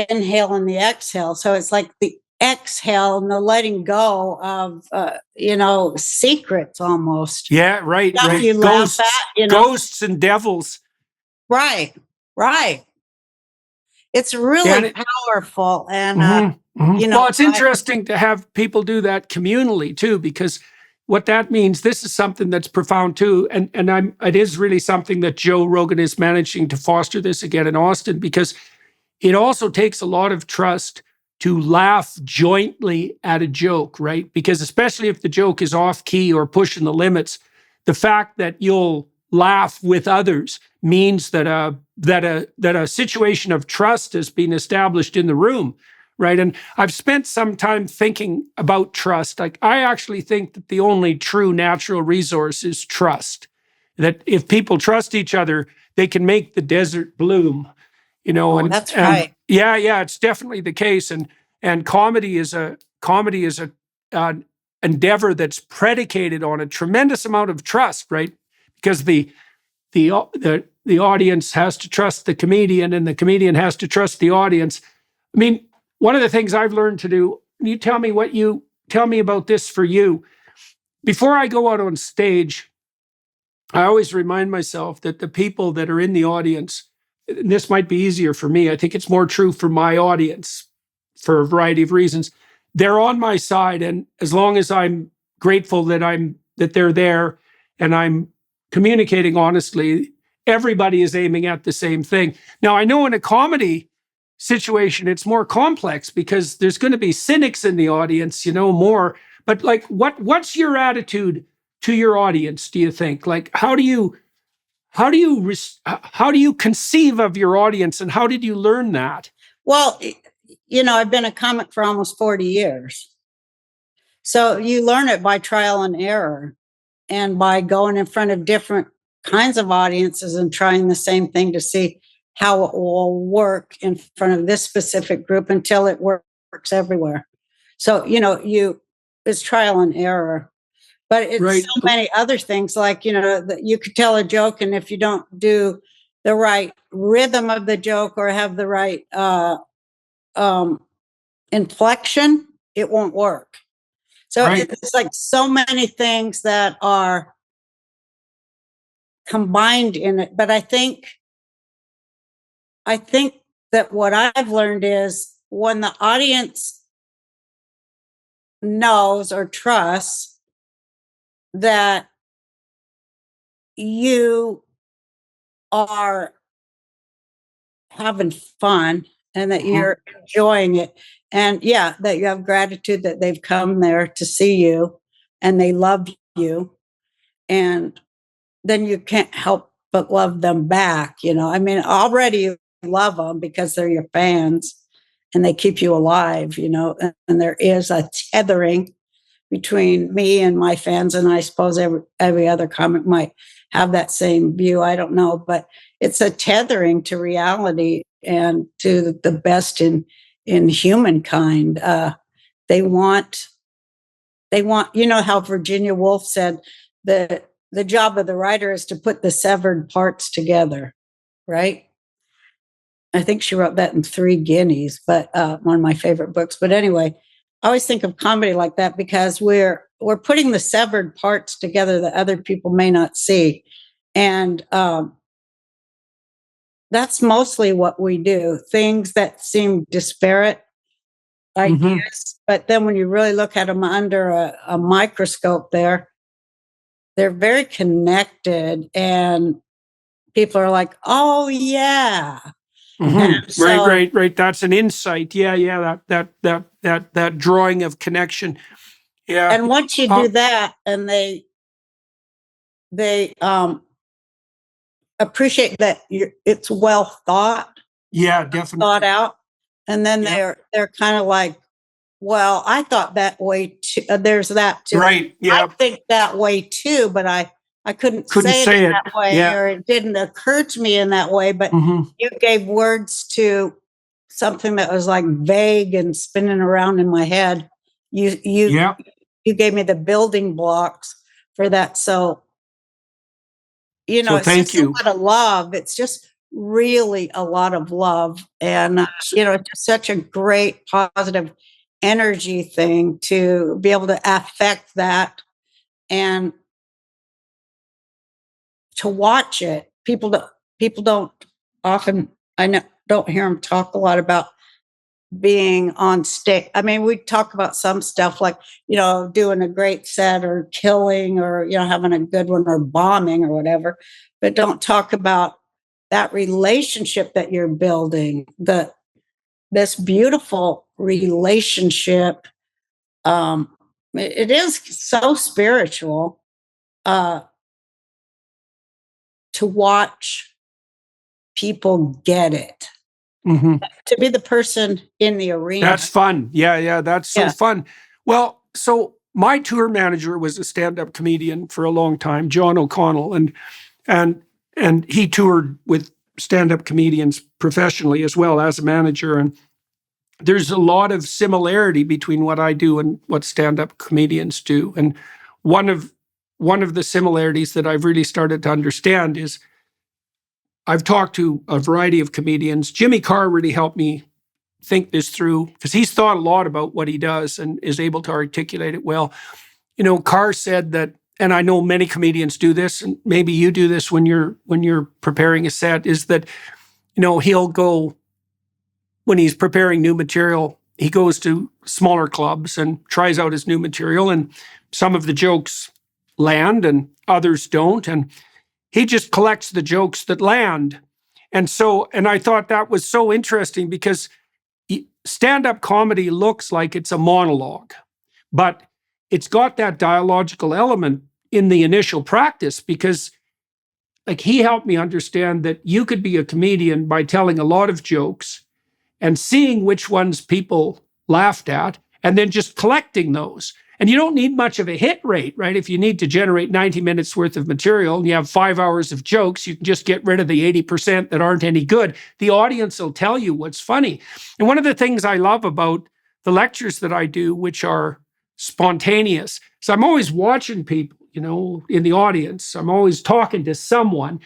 inhale and the exhale. So it's like the exhale and the letting go of, secrets almost. Yeah, right. Stuff you laugh at, Ghosts and devils. Right. It's really powerful. And, it's interesting to have people do that communally too, because what that means, this is something that's profound too. And it is really something that Joe Rogan is managing to foster this again in Austin, because it also takes a lot of trust to laugh jointly at a joke, right? Because especially if the joke is off key or pushing the limits, the fact that you'll laugh with others means that a situation of trust has been established in the room, right? And I've spent some time thinking about trust. Like, I actually think that the only true natural resource is trust. That if people trust each other, they can make the desert bloom, that's right. Yeah, it's definitely the case. And comedy is a endeavor that's predicated on a tremendous amount of trust, right? Because the audience has to trust the comedian, and the comedian has to trust the audience. I mean, one of the things I've learned to do, you tell me about this for you. Before I go out on stage, I always remind myself that the people that are in the audience, and this might be easier for me, I think it's more true for my audience for a variety of reasons, they're on my side. And as long as I'm grateful that they're there and I'm communicating honestly, everybody is aiming at the same thing. Now, I know in a comedy, situation, it's more complex because there's going to be cynics in the audience, more. But like, what's your attitude to your audience? Do you think, like, how do you conceive of your audience, and how did you learn that? Well, I've been a comic for almost 40 years. So you learn it by trial and error and by going in front of different kinds of audiences and trying the same thing to see how it will work in front of this specific group until it works everywhere. So, it's trial and error. But it's Right. so many other things, like, that you could tell a joke, and if you don't do the right rhythm of the joke or have the right inflection, it won't work. So Right. it's like so many things that are combined in it. But I think that what I've learned is when the audience knows or trusts that you are having fun and that you're enjoying it, and that you have gratitude that they've come there to see you and they love you, and then you can't help but love them back. I mean, already you love them because they're your fans and they keep you alive, and there is a tethering between me and my fans. And I suppose every other comic might have that same view. I don't know, but it's a tethering to reality and to the best in humankind. They want, how Virginia Woolf said that the job of the writer is to put the severed parts together, right? I think she wrote that in 3 Guineas, but one of my favorite books. But anyway, I always think of comedy like that because we're putting the severed parts together that other people may not see. And that's mostly what we do. Things that seem disparate ideas, but then when you really look at them under a microscope, they're very connected, and people are like, "Oh yeah." So, Right. That's an insight. Yeah. That drawing of connection. Yeah. And once you do that, and they appreciate that it's well thought. Yeah, definitely. Thought out, and then they're kind of like, well, I thought that way too. There's that too. Right. Yeah. I think that way too, but I couldn't say it in that way, or it didn't occur to me in that way. But you gave words to something that was like vague and spinning around in my head. You gave me the building blocks for that. So, it's thank just you. a lot of love. It's just really a lot of love. And, it's just such a great positive energy thing to be able to affect that and to watch it. People don't often, don't hear them talk a lot about being on stage. I mean, we talk about some stuff like, doing a great set or killing or, having a good one or bombing or whatever, but don't talk about that relationship that you're building, this beautiful relationship. It is so spiritual to watch people get it. To be the person in the arena. That's fun. Yeah. That's so fun. Well, so my tour manager was a stand-up comedian for a long time, John O'Connell, and he toured with stand-up comedians professionally as well as a manager. And there's a lot of similarity between what I do and what stand-up comedians do. And one of the similarities that I've really started to understand is I've talked to a variety of comedians. Jimmy Carr really helped me think this through because he's thought a lot about what he does and is able to articulate it well. Carr said that, and I know many comedians do this, and maybe you do this when you're preparing a set, is that, he'll go, when he's preparing new material, he goes to smaller clubs and tries out his new material, and some of the jokes land and others don't. And he just collects the jokes that land. And I thought that was so interesting because stand-up comedy looks like it's a monologue, but it's got that dialogical element in the initial practice, because like he helped me understand that you could be a comedian by telling a lot of jokes and seeing which ones people laughed at and then just collecting those. And you don't need much of a hit rate, right? If you need to generate 90 minutes worth of material and you have 5 hours of jokes, you can just get rid of the 80% that aren't any good. The audience will tell you what's funny. And one of the things I love about the lectures that I do, which are spontaneous, so I'm always watching people, in the audience. I'm always talking to someone,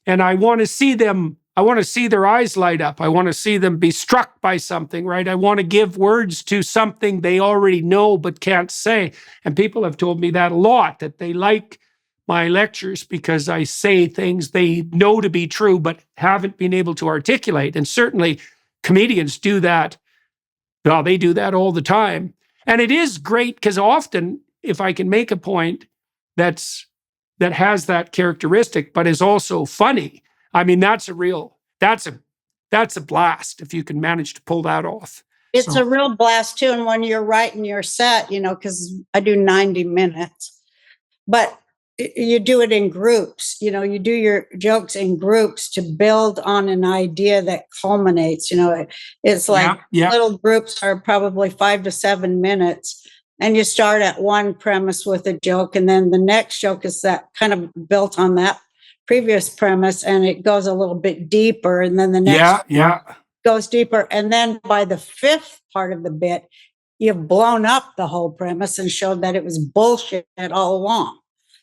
and I want to see them. I want to see their eyes light up. I want to see them be struck by something, right? I want to give words to something they already know but can't say. And people have told me that a lot, that they like my lectures because I say things they know to be true but haven't been able to articulate. And certainly comedians do that. Well, they do that all the time. And it is great because often, if I can make a point that has that characteristic but is also funny, I mean, that's a blast if you can manage to pull that off. It's a real blast too. And when you're writing your set, because I do 90 minutes, but you do it in groups, you do your jokes in groups to build on an idea that culminates, it's like little groups are probably 5 to 7 minutes. And you start at one premise with a joke, and then the next joke is that kind of built on that previous premise, and it goes a little bit deeper, and then the next goes deeper. And then by the fifth part of the bit, you've blown up the whole premise and showed that it was bullshit all along.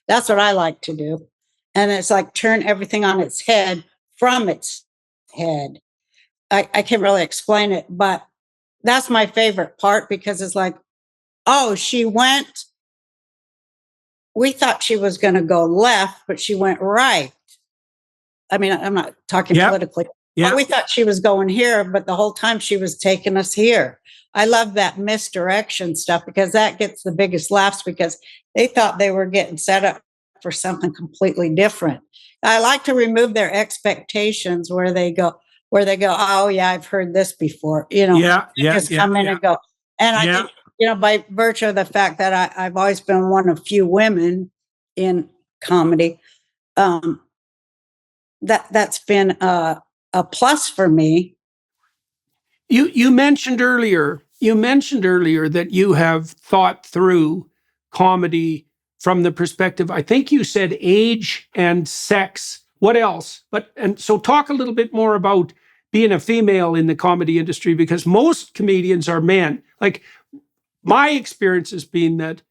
That's what I like to do. And it's like turn everything on its head from its head. I can't really explain it, but that's my favorite part, because it's like, oh, we thought she was going to go left, but she went right. I mean, I'm not talking politically. Yeah. We thought she was going here, but the whole time she was taking us here. I love that misdirection stuff, because that gets the biggest laughs, because they thought they were getting set up for something completely different. I like to remove their expectations where they go, oh yeah, I've heard this before, just come in and go. And I think, by virtue of the fact that I've always been one of few women in comedy, that's been a plus for me. You mentioned earlier that you have thought through comedy from the perspective, I think you said age and sex. What else? So talk a little bit more about being a female in the comedy industry, because most comedians are men. Like, my experience has been that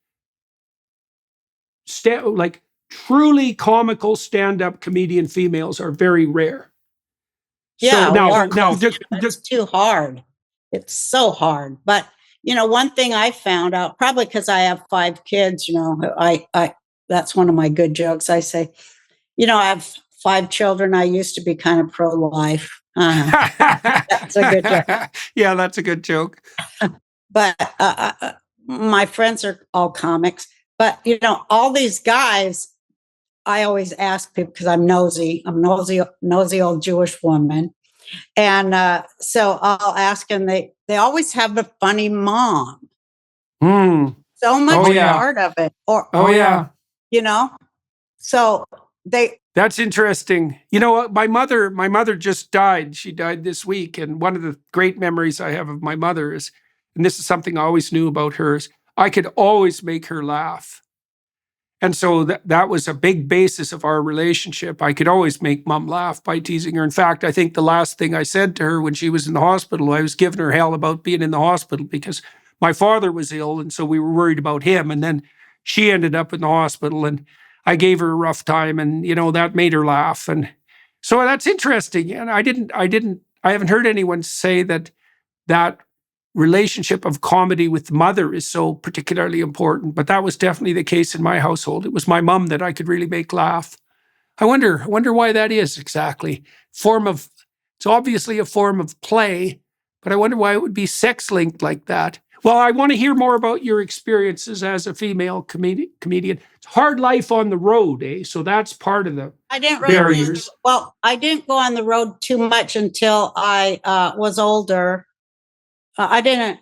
truly comical stand-up comedian females are very rare. Yeah, so it's too hard. It's so hard. But one thing I found out, probably because I have 5 kids, I that's one of my good jokes. I say, I have 5 children. I used to be kind of pro-life. That's a good joke. Yeah, that's a good joke. But my friends are all comics. But, all these guys, I always ask people, because I'm nosy. I'm nosy old Jewish woman. And so I'll ask them, they always have a funny mom. So much part of it. So that's interesting. You know what? My mother just died. She died this week. And one of the great memories I have of my mother is, and this is something I always knew about her, is I could always make her laugh. And so that was a big basis of our relationship. I could always make Mom laugh by teasing her. In fact, I think the last thing I said to her when she was in the hospital, I was giving her hell about being in the hospital because my father was ill, and so we were worried about him. And then she ended up in the hospital, and I gave her a rough time, and that made her laugh. And so that's interesting. And I haven't heard anyone say that relationship of comedy with the mother is so particularly important, but that was definitely the case in my household. It was my mom that I could really make laugh. I wonder why that is exactly. It's obviously a form of play, but I wonder why it would be sex linked like that. Well, I want to hear more about your experiences as a female comedian. It's hard life on the road, eh? So that's part of the I didn't barriers. well, I didn't go on the road too much until I was older. I didn't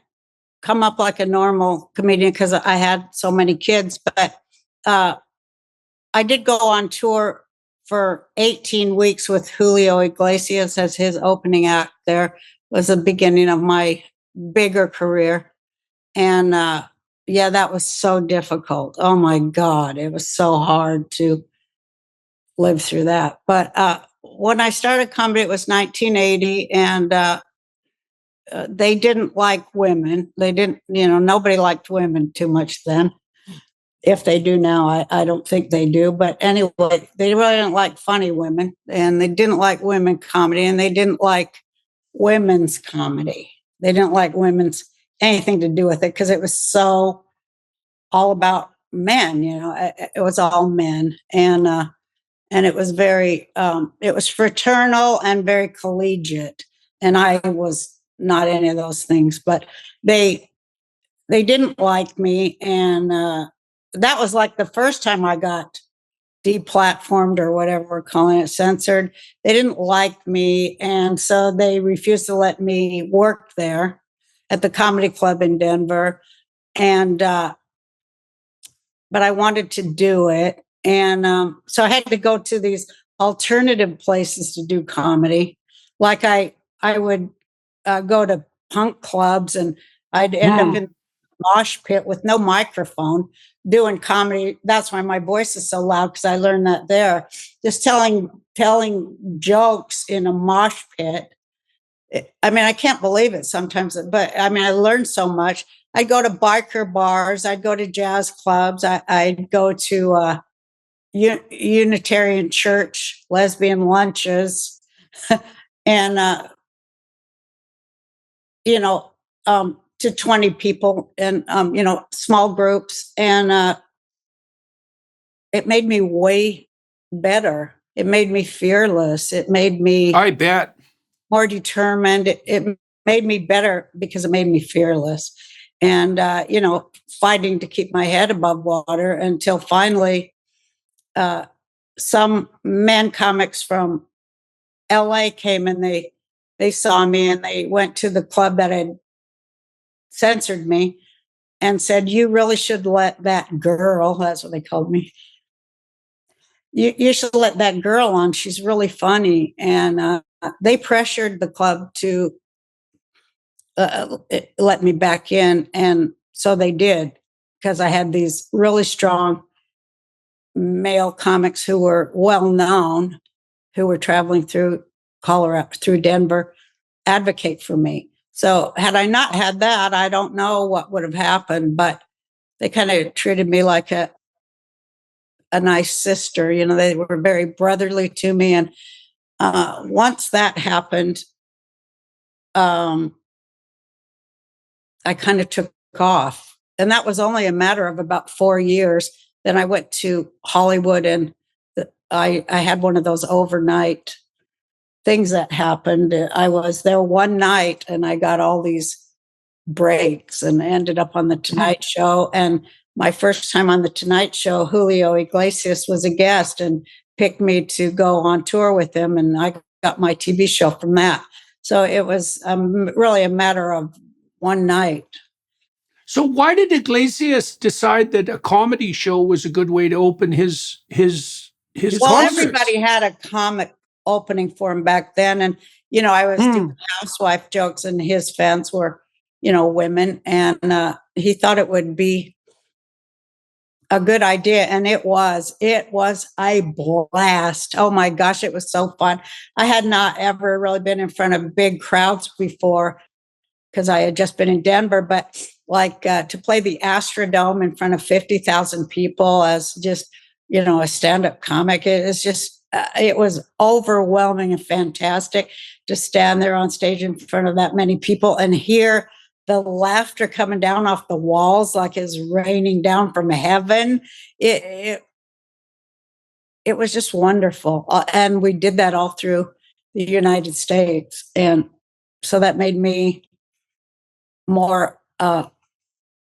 come up like a normal comedian because I had so many kids, but I did go on tour for 18 weeks with Julio Iglesias as his opening act. There was the beginning of my bigger career. And yeah, that was so difficult. Oh my God, it was so hard to live through that. But when I started comedy, it was 1980, and they didn't like women. They didn't, nobody liked women too much then. If they do now, I don't think they do. But anyway, they really didn't like funny women, and they didn't like women comedy, and they didn't like women's comedy. They didn't like women's anything to do with it because it was so all about men. It was all men, and it was very, it was fraternal and very collegiate. And I was not any of those things, but they didn't like me, and that was like the first time I got deplatformed or whatever we're calling it, censored. They didn't like me, and so they refused to let me work there at the comedy club in Denver. And but I wanted to do it, and so I had to go to these alternative places to do comedy. Like I would go to punk clubs, and I'd end up in mosh pit with no microphone doing comedy. That's why my voice is so loud, because I learned that there. Just telling jokes in a mosh pit. I mean, I can't believe it sometimes, but I mean, I learned so much. I'd go to biker bars. I'd go to jazz clubs. I'd go to Unitarian church, lesbian lunches, and to 20 people, and small groups, and it made me way better. It made me fearless. It made me, I bet, more determined. It made me better because it made me fearless, and fighting to keep my head above water until finally some men comics from LA came, and they saw me, and they went to the club that had censored me and said, "You really should let that girl," that's what they called me, you should let that girl on. She's really funny. And they pressured the club to let me back in. And so they did, because I had these really strong male comics who were well known, who were traveling through Colorado, through Denver, advocate for me. So had I not had that, I don't know what would have happened, but they kind of treated me like a nice sister. They were very brotherly to me. And once that happened, I kind of took off. And that was only a matter of about 4 years. Then I went to Hollywood, and I had one of those overnight things that happened. I was there one night, and I got all these breaks and ended up on the Tonight Show. And my first time on the Tonight Show, Julio Iglesias was a guest and picked me to go on tour with him, and I got my TV show from that. So it was really a matter of one night. So why did Iglesias decide that a comedy show was a good way to open his Well, concerts? everybody had a comic opening for him back then, and I was doing housewife jokes, and his fans were women, and he thought it would be a good idea, and it was a blast. Oh my gosh, it was so fun. I had not ever really been in front of big crowds before, because I had just been in Denver, but to play the Astrodome in front of 50,000 people as just a stand-up comic, it was overwhelming and fantastic to stand there on stage in front of that many people and hear the laughter coming down off the walls like it's raining down from heaven. It was just wonderful. And we did that all through the United States. And so that made me more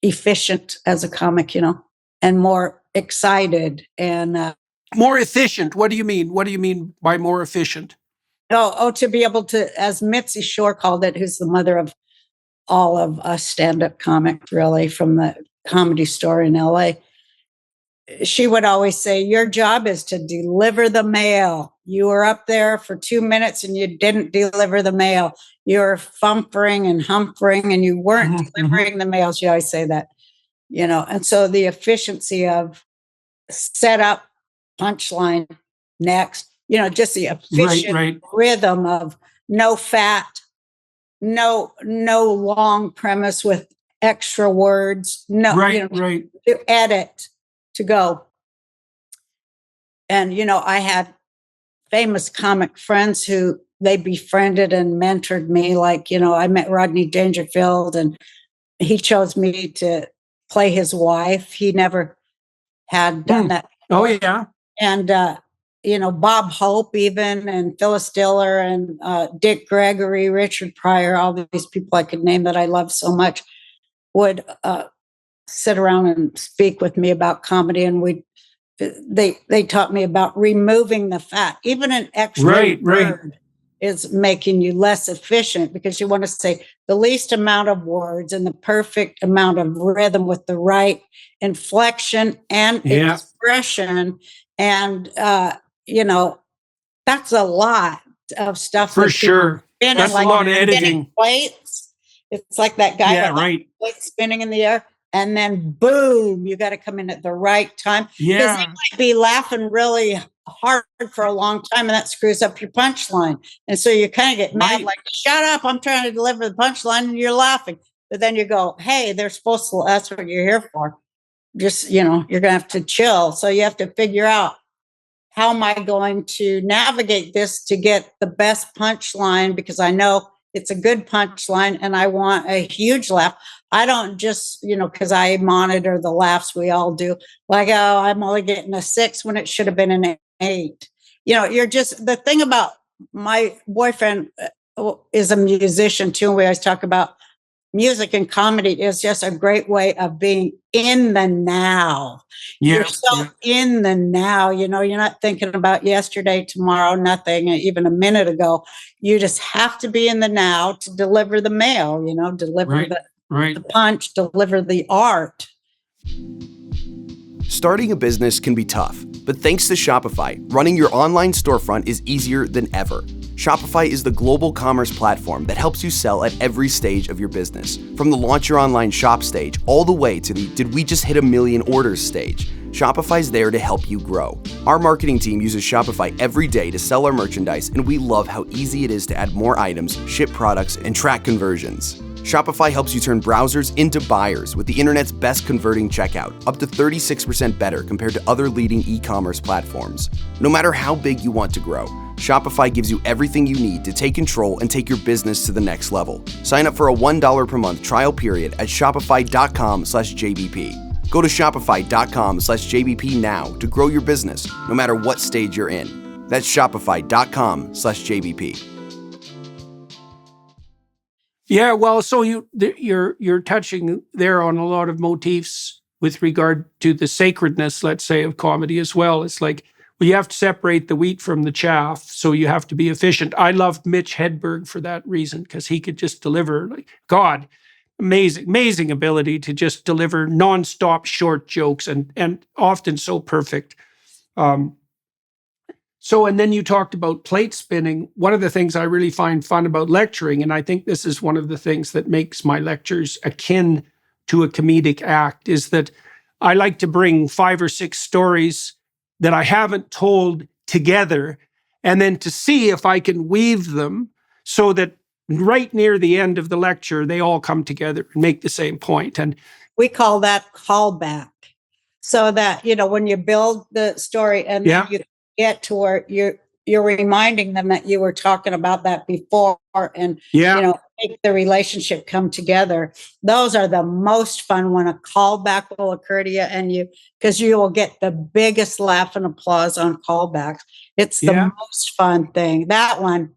efficient as a comic, and more excited and more efficient. What do you mean? What do you mean by more efficient? to be able to, as Mitzi Shore called it, who's the mother of all of us stand-up comics, really, from the Comedy Store in LA. She would always say, your job is to deliver the mail. You were up there for 2 minutes and you didn't deliver the mail. You're fumpering and humpering and you weren't delivering the mail. She always say that, and so the efficiency of setup, punchline, next, just the efficient rhythm of no fat, no long premise with extra words, to edit, to go. And, I had famous comic friends who they befriended and mentored me. Like, I met Rodney Dangerfield and he chose me to play his wife. He never had done that before. Oh, yeah. And, Bob Hope even, and Phyllis Diller and Dick Gregory, Richard Pryor, all these people I could name that I love so much would sit around and speak with me about comedy. And they taught me about removing the fat. Even an extra word is making you less efficient because you want to say the least amount of words and the perfect amount of rhythm with the right inflection and expression. And, that's a lot of stuff. For sure. That's a lot of editing. Plates. It's like that guy plate spinning in the air. And then boom, you got to come in at the right time. Because they might be laughing really hard for a long time and that screws up your punchline. And so you kind of get mad, like, shut up, I'm trying to deliver the punchline and you're laughing. But then you go, hey, they're supposed to, that's what you're here for. Just, you're going to have to chill. So you have to figure out, how am I going to navigate this to get the best punchline? Because I know it's a good punchline and I want a huge laugh. I don't just, because I monitor the laughs we all do, like, oh, I'm only getting a 6 when it should have been an 8. You're just, the thing about my boyfriend is a musician too. And we always talk about music and comedy is just a great way of being in the now. You're so in the now, you're not thinking about yesterday, tomorrow, nothing, even a minute ago. You just have to be in the now to deliver the mail, deliver the punch, deliver the art. Starting a business can be tough, but thanks to Shopify, running your online storefront is easier than ever. Shopify is the global commerce platform that helps you sell at every stage of your business. From the launch your online shop stage, all the way to the did we just hit 1 million orders stage. Shopify's there to help you grow. Our marketing team uses Shopify every day to sell our merchandise, and we love how easy it is to add more items, ship products, and track conversions. Shopify helps you turn browsers into buyers with the internet's best converting checkout, up to 36% better compared to other leading e-commerce platforms. No matter how big you want to grow, Shopify gives you everything you need to take control and take your business to the next level. Sign up for a $1 per month trial period at shopify.com/JBP. Go to shopify.com/JBP now to grow your business, no matter what stage you're in. That's shopify.com/JBP. Yeah, well, so you're touching there on a lot of motifs with regard to the sacredness, let's say, of comedy as well. It's like, well, you have to separate the wheat from the chaff, so you have to be efficient. I loved Mitch Hedberg for that reason, because he could just deliver, like, God, amazing ability to just deliver nonstop short jokes and often so perfect. And then you talked about plate spinning. One of the things I really find fun about lecturing, and I think this is one of the things that makes my lectures akin to a comedic act, is that I like to bring 5 or 6 stories that I haven't told together, and then to see if I can weave them so that right near the end of the lecture, they all come together and make the same point. And we call that callback. So that, when you build the story and then you get to where you're reminding them that you were talking about that before, and make the relationship come together. Those are the most fun when a callback will occur to you, and because you will get the biggest laugh and applause on callbacks. It's the most fun thing. That one,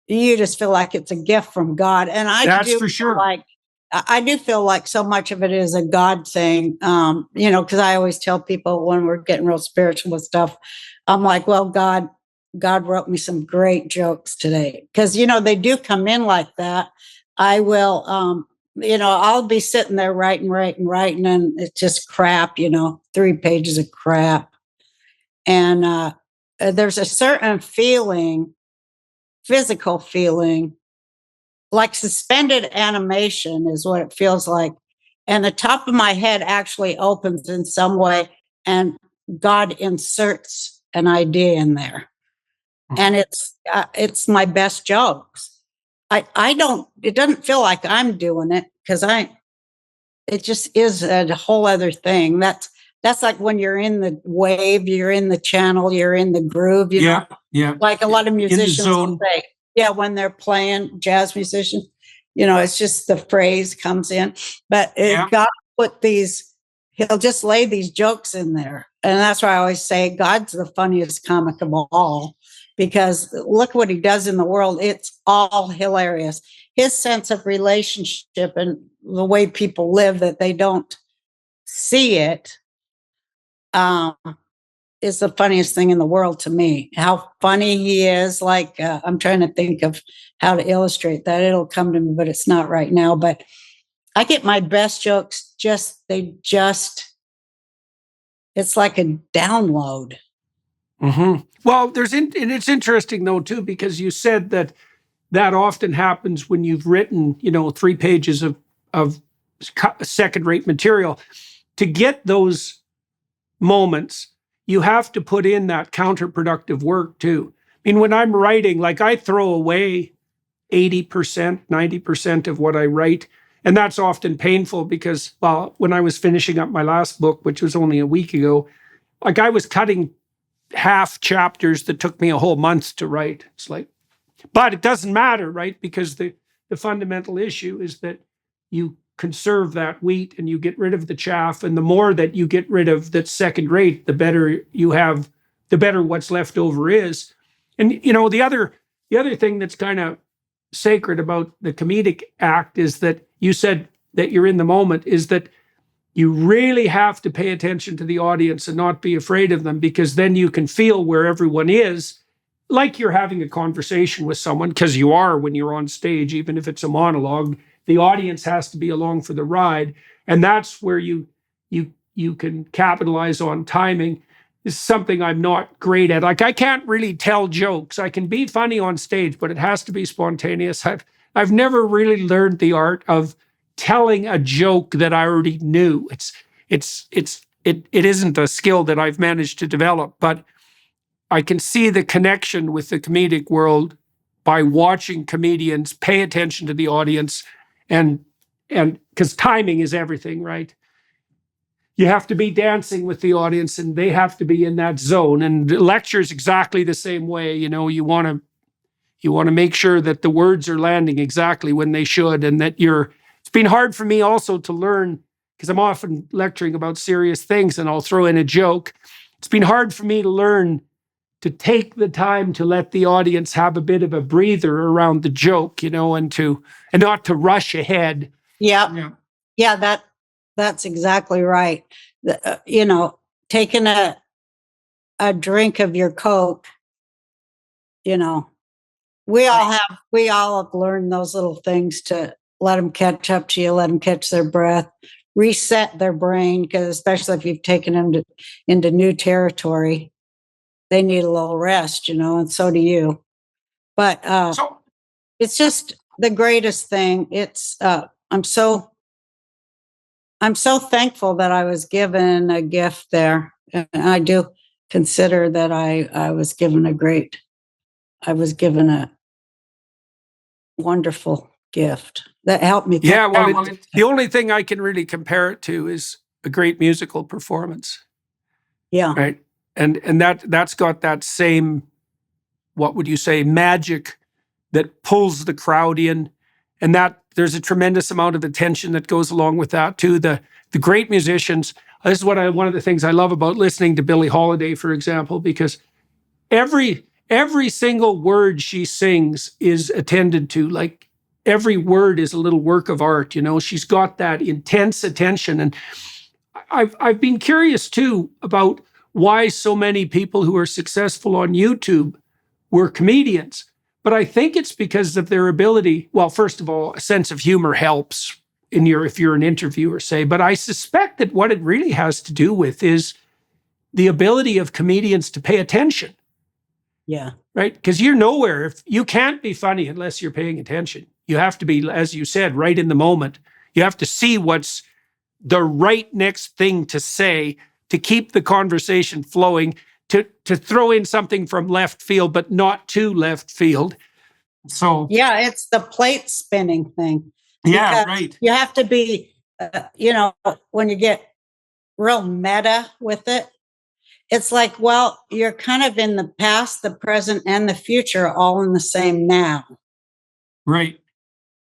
you just feel like it's a gift from God. And I that's do for sure. Like I do feel like so much of it is a God thing, because I always tell people when we're getting real spiritual with stuff, I'm like, well, God wrote me some great jokes today. Because, they do come in like that. I will, I'll be sitting there writing, and it's just crap, 3 pages of crap. And there's a certain feeling, physical feeling, like suspended animation is what it feels like. And the top of my head actually opens in some way, and God inserts an idea in there. And it's my best jokes. It doesn't feel like I'm doing it, because it just is a whole other thing. That's like when you're in the wave, you're in the channel, you're in the groove, Yeah. like a lot of musicians zone. will say. Yeah, when they're playing, jazz musicians, it's just the phrase comes in. But God put he'll just lay these jokes in there. And that's why I always say God's the funniest comic of all, because look what he does in the world. It's all hilarious. His sense of relationship and the way people live, that they don't see it, is the funniest thing in the world to me. How funny he is. Like, I'm trying to think of how to illustrate that. It'll come to me, but it's not right now. But I get my best jokes, it's like a download. Mm-hmm. Well, and it's interesting though, too, because you said that often happens when you've written, 3 pages of second-rate material. To get those moments, you have to put in that counterproductive work too. I mean, when I'm writing, like, I throw away 80%, 90% of what I write. And that's often painful because, well, when I was finishing up my last book, which was only a week ago, like, I was cutting half chapters that took me a whole month to write. It's like, but it doesn't matter, right? Because the fundamental issue is that you conserve that wheat and you get rid of the chaff. And the more that you get rid of that's second rate, the better you have, the better what's left over is. And, the other thing that's kind of sacred about the comedic act is that you said that you're in the moment, is that you really have to pay attention to the audience and not be afraid of them, because then you can feel where everyone is, like you're having a conversation with someone, because you are when you're on stage, even if it's a monologue. The audience has to be along for the ride, and that's where you can capitalize on timing. Is something I'm not great at. Like, I can't really tell jokes. I can be funny on stage, but it has to be spontaneous. I've never really learned the art of telling a joke that I already knew. It isn't a skill that I've managed to develop, but I can see the connection with the comedic world by watching comedians pay attention to the audience, and because timing is everything, right? You have to be dancing with the audience and they have to be in that zone. And lectures exactly the same way. You want to make sure that the words are landing exactly when they should, and that it's been hard for me also to learn, because I'm often lecturing about serious things and I'll throw in a joke. It's been hard for me to learn to take the time to let the audience have a bit of a breather around the joke, and not to rush ahead. Yeah. That's exactly right. Taking a drink of your Coke, we all have learned those little things to let them catch up to you, let them catch their breath, reset their brain, because especially if you've taken them into new territory, they need a little rest, and so do you. But it's just the greatest thing. It's I'm so thankful that I was given a gift there. And I do consider that I was given a wonderful gift that helped me. Yeah, well, the only thing I can really compare it to is a great musical performance. Yeah. Right. And that's got that same, what would you say, magic that pulls the crowd in. And that there's a tremendous amount of attention that goes along with that too. The great musicians. This is one of the things I love about listening to Billie Holiday, for example, because every single word she sings is attended to. Like, every word is a little work of art. She's got that intense attention. And I've been curious too about why so many people who are successful on YouTube were comedians. But I think it's because of their ability. Well, first of all, a sense of humor helps if you're an interviewer, say. But I suspect that what it really has to do with is the ability of comedians to pay attention. Yeah. Right? Because you're nowhere. If you can't be funny unless you're paying attention. You have to be, as you said, right in the moment. You have to see what's the right next thing to say to keep the conversation flowing, to throw in something from left field, but not too left field. So yeah, it's the plate spinning thing. Yeah, right. You have to be, when you get real meta with it, it's like, well, you're kind of in the past, the present, and the future all in the same now. Right.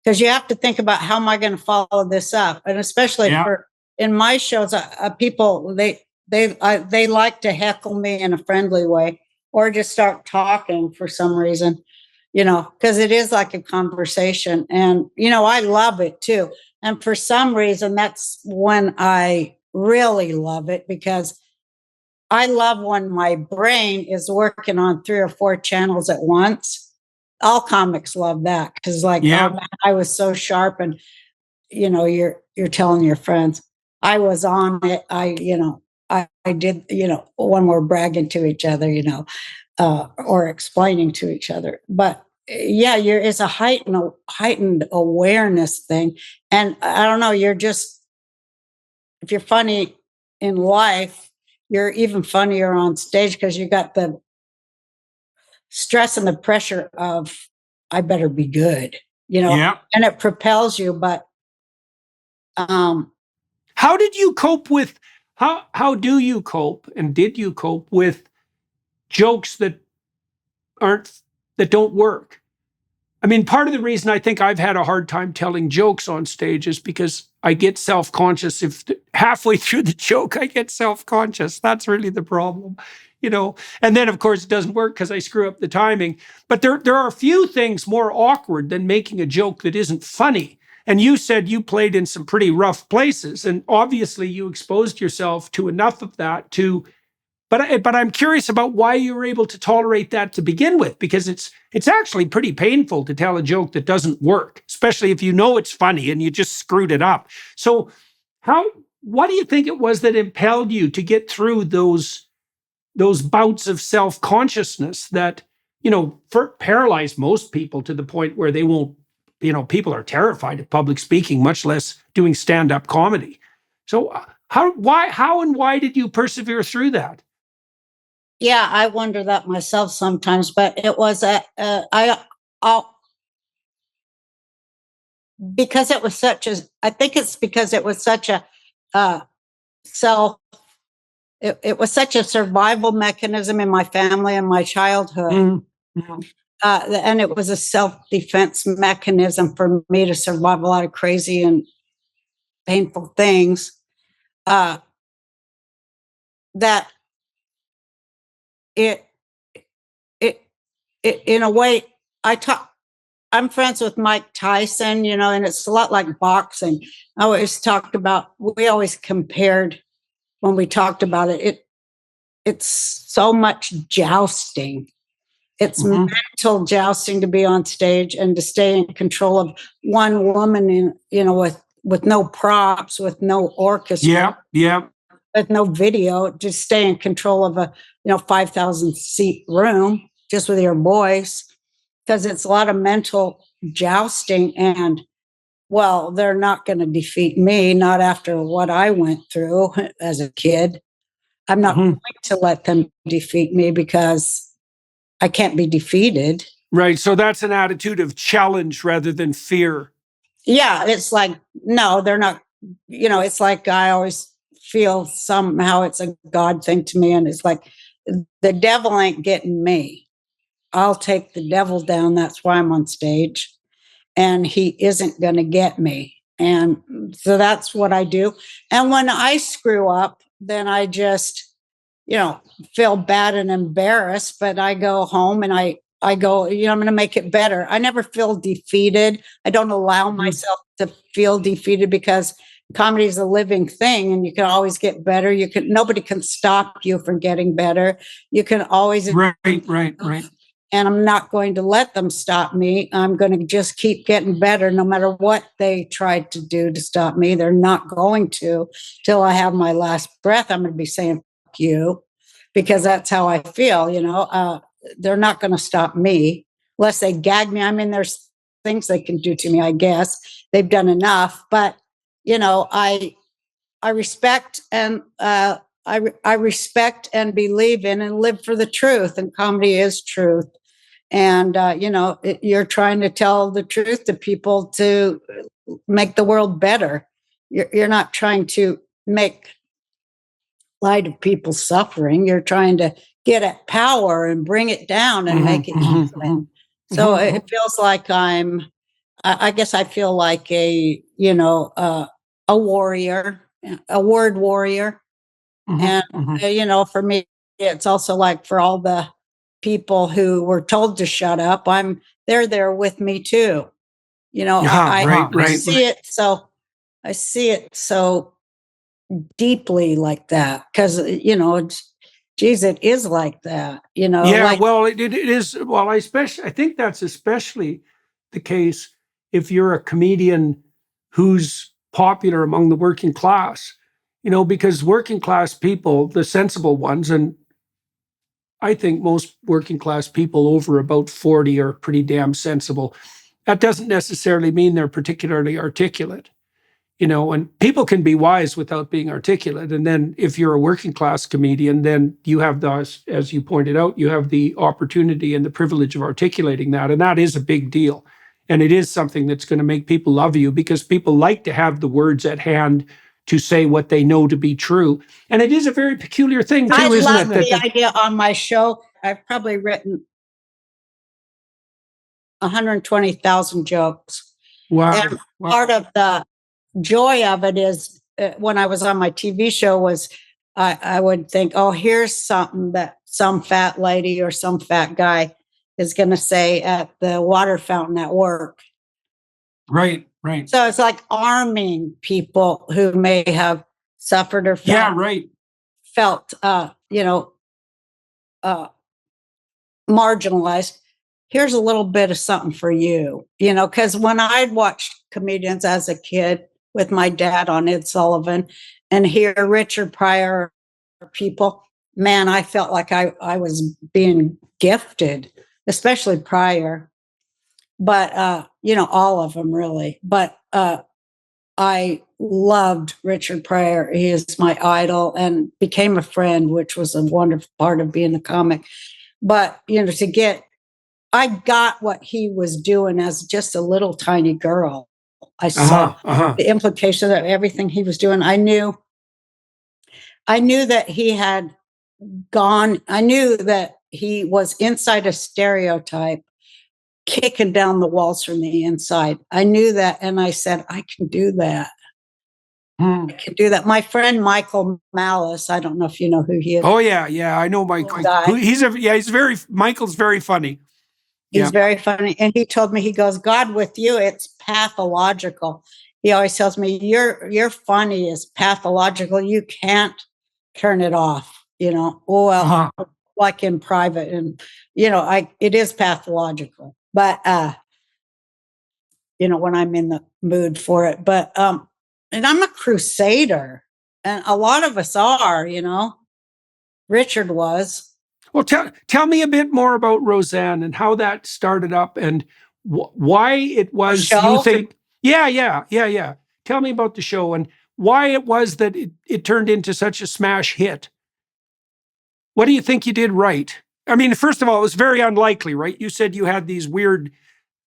Because you have to think about, how am I going to follow this up? And especially in my shows, people, they like to heckle me in a friendly way or just start talking for some reason, because it is like a conversation. And, I love it too. And for some reason, that's when I really love it, because I love when my brain is working on 3 or 4 channels at once. All comics love that, because oh man, I was so sharp, and you're telling your friends I was on it. I did, when we're bragging to each other, or explaining to each other. But it's a heightened awareness thing. And I don't know, if you're funny in life, you're even funnier on stage, because you got the stress and the pressure of, I better be good, and it propels you. But how did you cope with, how do you cope, and did you cope with jokes that don't work? I mean, part of the reason I think I've had a hard time telling jokes on stage is because I get self-conscious. If halfway through the joke I get self-conscious, that's really the problem, And then, of course, it doesn't work because I screw up the timing. But there are a few things more awkward than making a joke that isn't funny. And you said you played in some pretty rough places, and obviously you exposed yourself to enough of that to. But I'm curious about why you were able to tolerate that to begin with, because it's actually pretty painful to tell a joke that doesn't work, especially if you know it's funny and you just screwed it up. So what do you think it was that impelled you to get through those bouts of self-consciousness that, paralyze most people to the point where they won't, people are terrified of public speaking, much less doing stand-up comedy. So how and why did you persevere through that? Yeah, I wonder that myself sometimes, but it was because it was I think it's because it was such a it was such a survival mechanism in my family and my childhood. Mm-hmm. And it was a self-defense mechanism for me to survive a lot of crazy and painful things. That it in a way, I'm friends with Mike Tyson, and it's a lot like boxing. We always compared when we talked about it. It's so much jousting. It's mental jousting to be on stage and to stay in control of one woman, with no props, with no orchestra. Yeah. With no video, just stay in control of a 5,000 seat room just with your voice, because it's a lot of mental jousting. And they're not going to defeat me, not after what I went through as a kid. I'm not going to let them defeat me, because I can't be defeated. Right. So that's an attitude of challenge rather than fear. Yeah. It's like, no, they're not, it's like I always feel somehow it's a God thing to me. And it's like, the devil ain't getting me. I'll take the devil down. That's why I'm on stage. And he isn't going to get me. And so that's what I do. And when I screw up, then I just, feel bad and embarrassed. But I go home and I I go, I'm going to make it better. I never feel defeated. I don't allow myself to feel defeated, because comedy is a living thing and you can always get better. Nobody can stop you from getting better. You can always. Right. And I'm not going to let them stop me. I'm going to just keep getting better no matter what they tried to do to stop me. They're not going to. Till I have my last breath, I'm going to be saying, fuck you, because that's how I feel, they're not going to stop me unless they gag me. I mean, there's things they can do to me, I guess. They've done enough, but, I respect and I respect and believe in and live for the truth, and comedy is truth. And, you're trying to tell the truth to people to make the world better. You're not trying to make light of people's suffering. You're trying to get at power and bring it down and make it human. So it feels like I guess I feel like a warrior, a word warrior. And, for me, it's also like for all the people who were told to shut up, they're there with me too. I see it. So I see it so deeply like that, because, geez, it is like that, Yeah, well, it is. Well, I think that's especially the case if you're a comedian who's popular among the working class, because working class people, the sensible ones, and I think most working class people over about 40 are pretty damn sensible. That doesn't necessarily mean they're particularly articulate. And people can be wise without being articulate. And then if you're a working class comedian, then you have as you pointed out, you have the opportunity and the privilege of articulating that. And that is a big deal. And it is something that's going to make people love you, because people like to have the words at hand to say what they know to be true. And it is a very peculiar thing too, isn't it? I love the idea on my show. I've probably written 120,000 jokes. Wow. And part of the joy of it is when I was on my TV show was I would think, oh, here's something that some fat lady or some fat guy is going to say at the water fountain at work. Right. So it's like arming people who may have suffered or felt, marginalized. Here's a little bit of something for you, because when I'd watched comedians as a kid with my dad on Ed Sullivan and hear Richard Pryor people, man, I felt like I was being gifted, especially Pryor. But, all of them really. But I loved Richard Pryor. He is my idol and became a friend, which was a wonderful part of being a comic. But, I got what he was doing as just a little tiny girl. I saw the implication of everything he was doing. I knew that he had gone, I knew that he was inside a stereotype, kicking down the walls from the inside. I knew that. And I said, I can do that. I can do that. My friend, Michael Malice, I don't know if you know who he is. Oh yeah. I know Michael. Michael's very funny. He's very funny. And he told me, he goes, God, with you, it's pathological. He always tells me, your funny is pathological. You can't turn it off, like in private. And, it is pathological. But, when I'm in the mood for it. But, and I'm a crusader. And a lot of us are, Richard was. Well, tell me a bit more about Roseanne and how that started up and why it was you think. Yeah. Tell me about the show and why it was that it turned into such a smash hit. What do you think you did right? I mean, first of all, it was very unlikely, right? You said you had these weird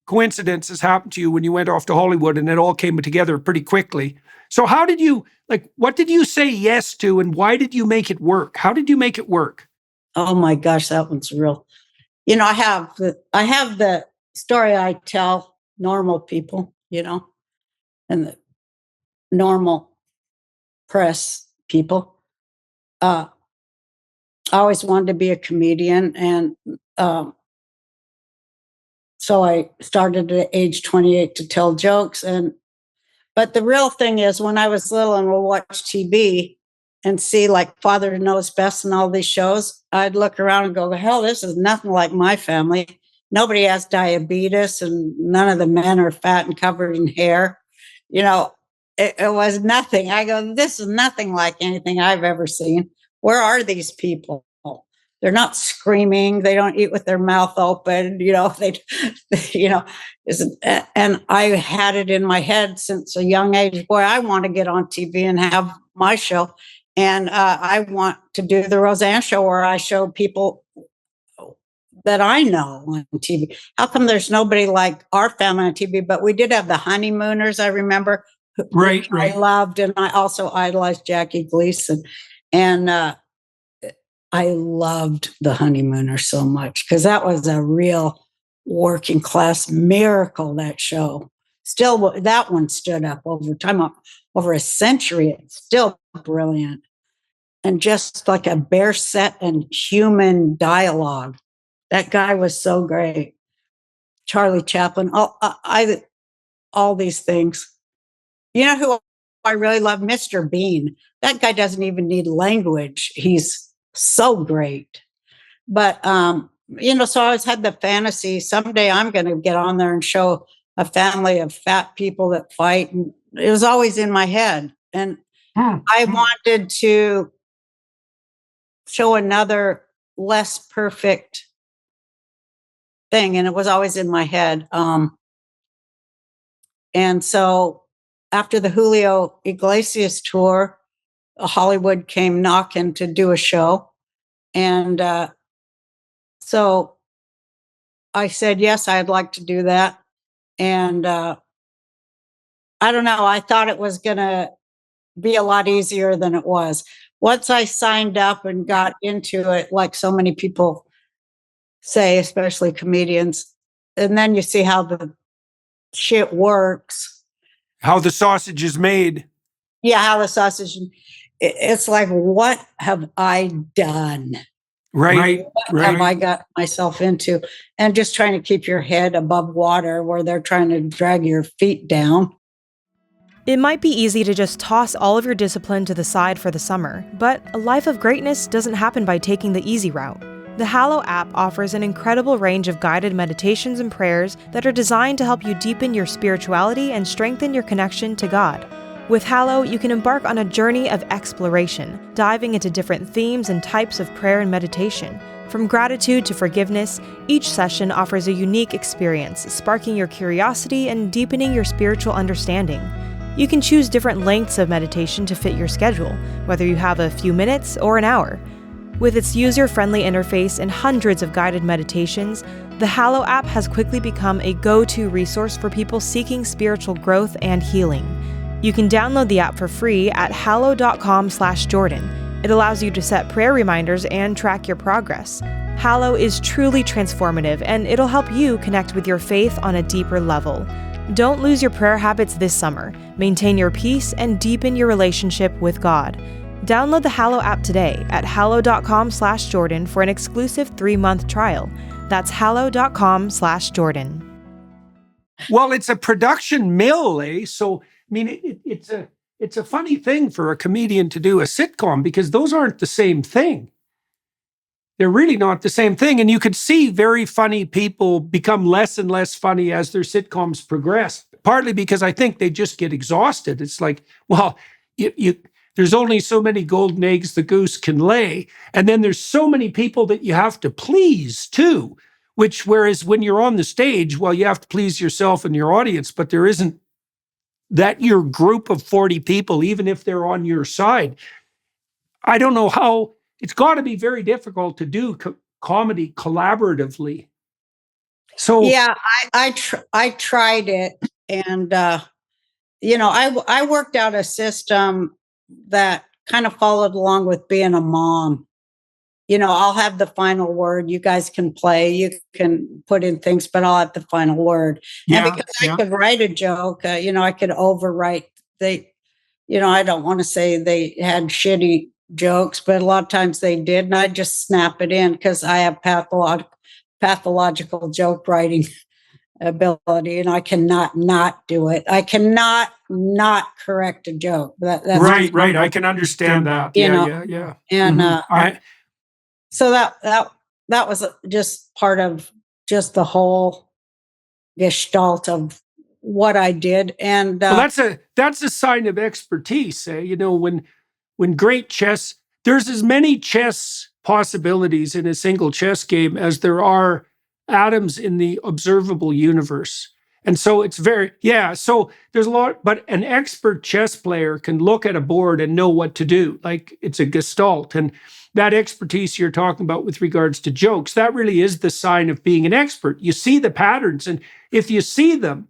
coincidences happen to you when you went off to Hollywood and it all came together pretty quickly. So how did you, what did you say yes to and why did you make it work? How did you make it work? Oh my gosh, that one's real. I have the story I tell normal people, and the normal press people. I always wanted to be a comedian, and So I started at age 28 to tell jokes. But the real thing is, when I was little and would watch TV and see like Father Knows Best and all these shows, I'd look around and go, hell, this is nothing like my family. Nobody has diabetes and none of the men are fat and covered in hair. It was nothing. I go, this is nothing like anything I've ever seen. Where are these people? They're not screaming. They don't eat with their mouth open. And I had it in my head since a young age. Boy, I want to get on TV and have my show. And I want to do the Roseanne show where I show people that I know on TV. How come there's nobody like our family on TV? But we did have the honeymooners, I remember. Right. I loved, and I also idolized Jackie Gleason. And I loved the honeymooners so much because that was a real working class miracle, that show. Still, that one stood up over time, over a century. It's still brilliant. And just like a bare set and human dialogue. That guy was so great. Charlie Chaplin, all these things. You know who I really love? Mr. Bean. That guy doesn't even need language. He's so great. But, so I always had the fantasy, someday I'm going to get on there and show a family of fat people that fight. And it was always in my head. And I wanted to show another less perfect thing. And it was always in my head. And so after the Julio Iglesias tour, Hollywood came knocking to do a show. And so I said, yes, I'd like to do that. And I don't know, I thought it was going to be a lot easier than it was. Once I signed up and got into it, like so many people say, especially comedians, and then you see how the shit works. How the sausage is made. Yeah, how the sausage, it's like, what have I done? Right. What have I got myself into? And just trying to keep your head above water where they're trying to drag your feet down. It might be easy to just toss all of your discipline to the side for the summer, but a life of greatness doesn't happen by taking the easy route. The Hallow app offers an incredible range of guided meditations and prayers that are designed to help you deepen your spirituality and strengthen your connection to God. With Hallow, you can embark on a journey of exploration, diving into different themes and types of prayer and meditation. From gratitude to forgiveness, each session offers a unique experience, sparking your curiosity and deepening your spiritual understanding. You can choose different lengths of meditation to fit your schedule, whether you have a few minutes or an hour. With its user-friendly interface and hundreds of guided meditations, the Hallow app has quickly become a go-to resource for people seeking spiritual growth and healing. You can download the app for free at hallow.com/Jordan. It allows you to set prayer reminders and track your progress. Hallow is truly transformative, and it'll help you connect with your faith on a deeper level. Don't lose your prayer habits this summer. Maintain your peace and deepen your relationship with God. Download the Hallow app today at hallow.com/Jordan for an exclusive 3-month trial. That's hallow.com/Jordan. Well, it's a production mill, eh? So, I mean, it's a funny thing for a comedian to do a sitcom because those aren't the same thing. They're really not the same thing. And you could see very funny people become less and less funny as their sitcoms progress, partly because I think they just get exhausted. It's like, well, there's only so many golden eggs the goose can lay. And then there's so many people that you have to please too, whereas when you're on the stage, well, you have to please yourself and your audience, but there isn't that your group of 40 people, even if they're on your side. I don't know how, it's got to be very difficult to do comedy collaboratively. So yeah, I tried it, and I worked out a system that kind of followed along with being a mom. I'll have the final word. You guys can play, you can put in things, but I'll have the final word. And because I could write a joke, I could overwrite. I don't want to say they had shitty jokes, but a lot of times they did, and I just snap it in because I have pathological joke writing ability, and I cannot not do it. I cannot not correct a joke. That's right. I can understand that. Yeah. And I so that was just part of just the whole gestalt of what I did. And well, that's a sign of expertise. When great chess, there's as many chess possibilities in a single chess game as there are atoms in the observable universe. And so it's so there's a lot, but an expert chess player can look at a board and know what to do. Like, it's a gestalt. And that expertise you're talking about with regards to jokes, that really is the sign of being an expert. You see the patterns, and if you see them,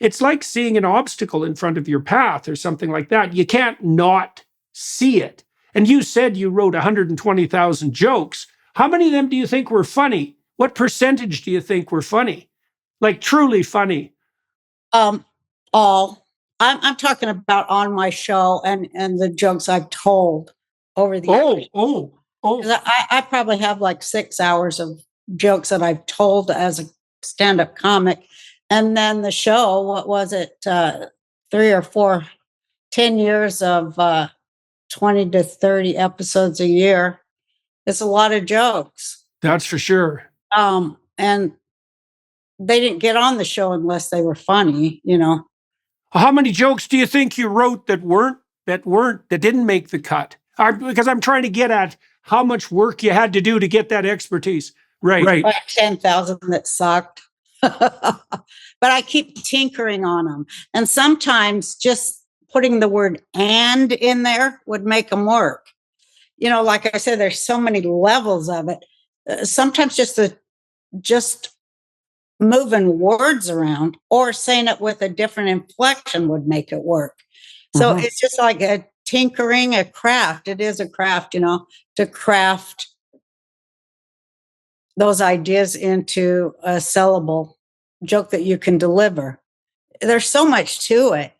it's like seeing an obstacle in front of your path or something like that. You can't not see it. And you said you wrote 120,000 jokes. How many of them do you think were funny? What percentage do you think were funny? Like, truly funny? All. I'm talking about on my show and the jokes I've told over the years. Oh. 'Cause I probably have like 6 hours of jokes that I've told as a stand-up comic. And then the show, what was it? 3 or 4, 10 years of 20 to 30 episodes a year. It's a lot of jokes. That's for sure. And they didn't get on the show unless they were funny, How many jokes do you think you wrote that didn't make the cut? Because I'm trying to get at how much work you had to do to get that expertise. Right. Like 10,000 that sucked. But I keep tinkering on them. And sometimes just putting the word "and" in there would make them work. Like I said, there's so many levels of it. Sometimes just moving words around or saying it with a different inflection would make it work. So it's just like a tinkering, a craft. It is a craft, to craft those ideas into a sellable joke that you can deliver. There's so much to it.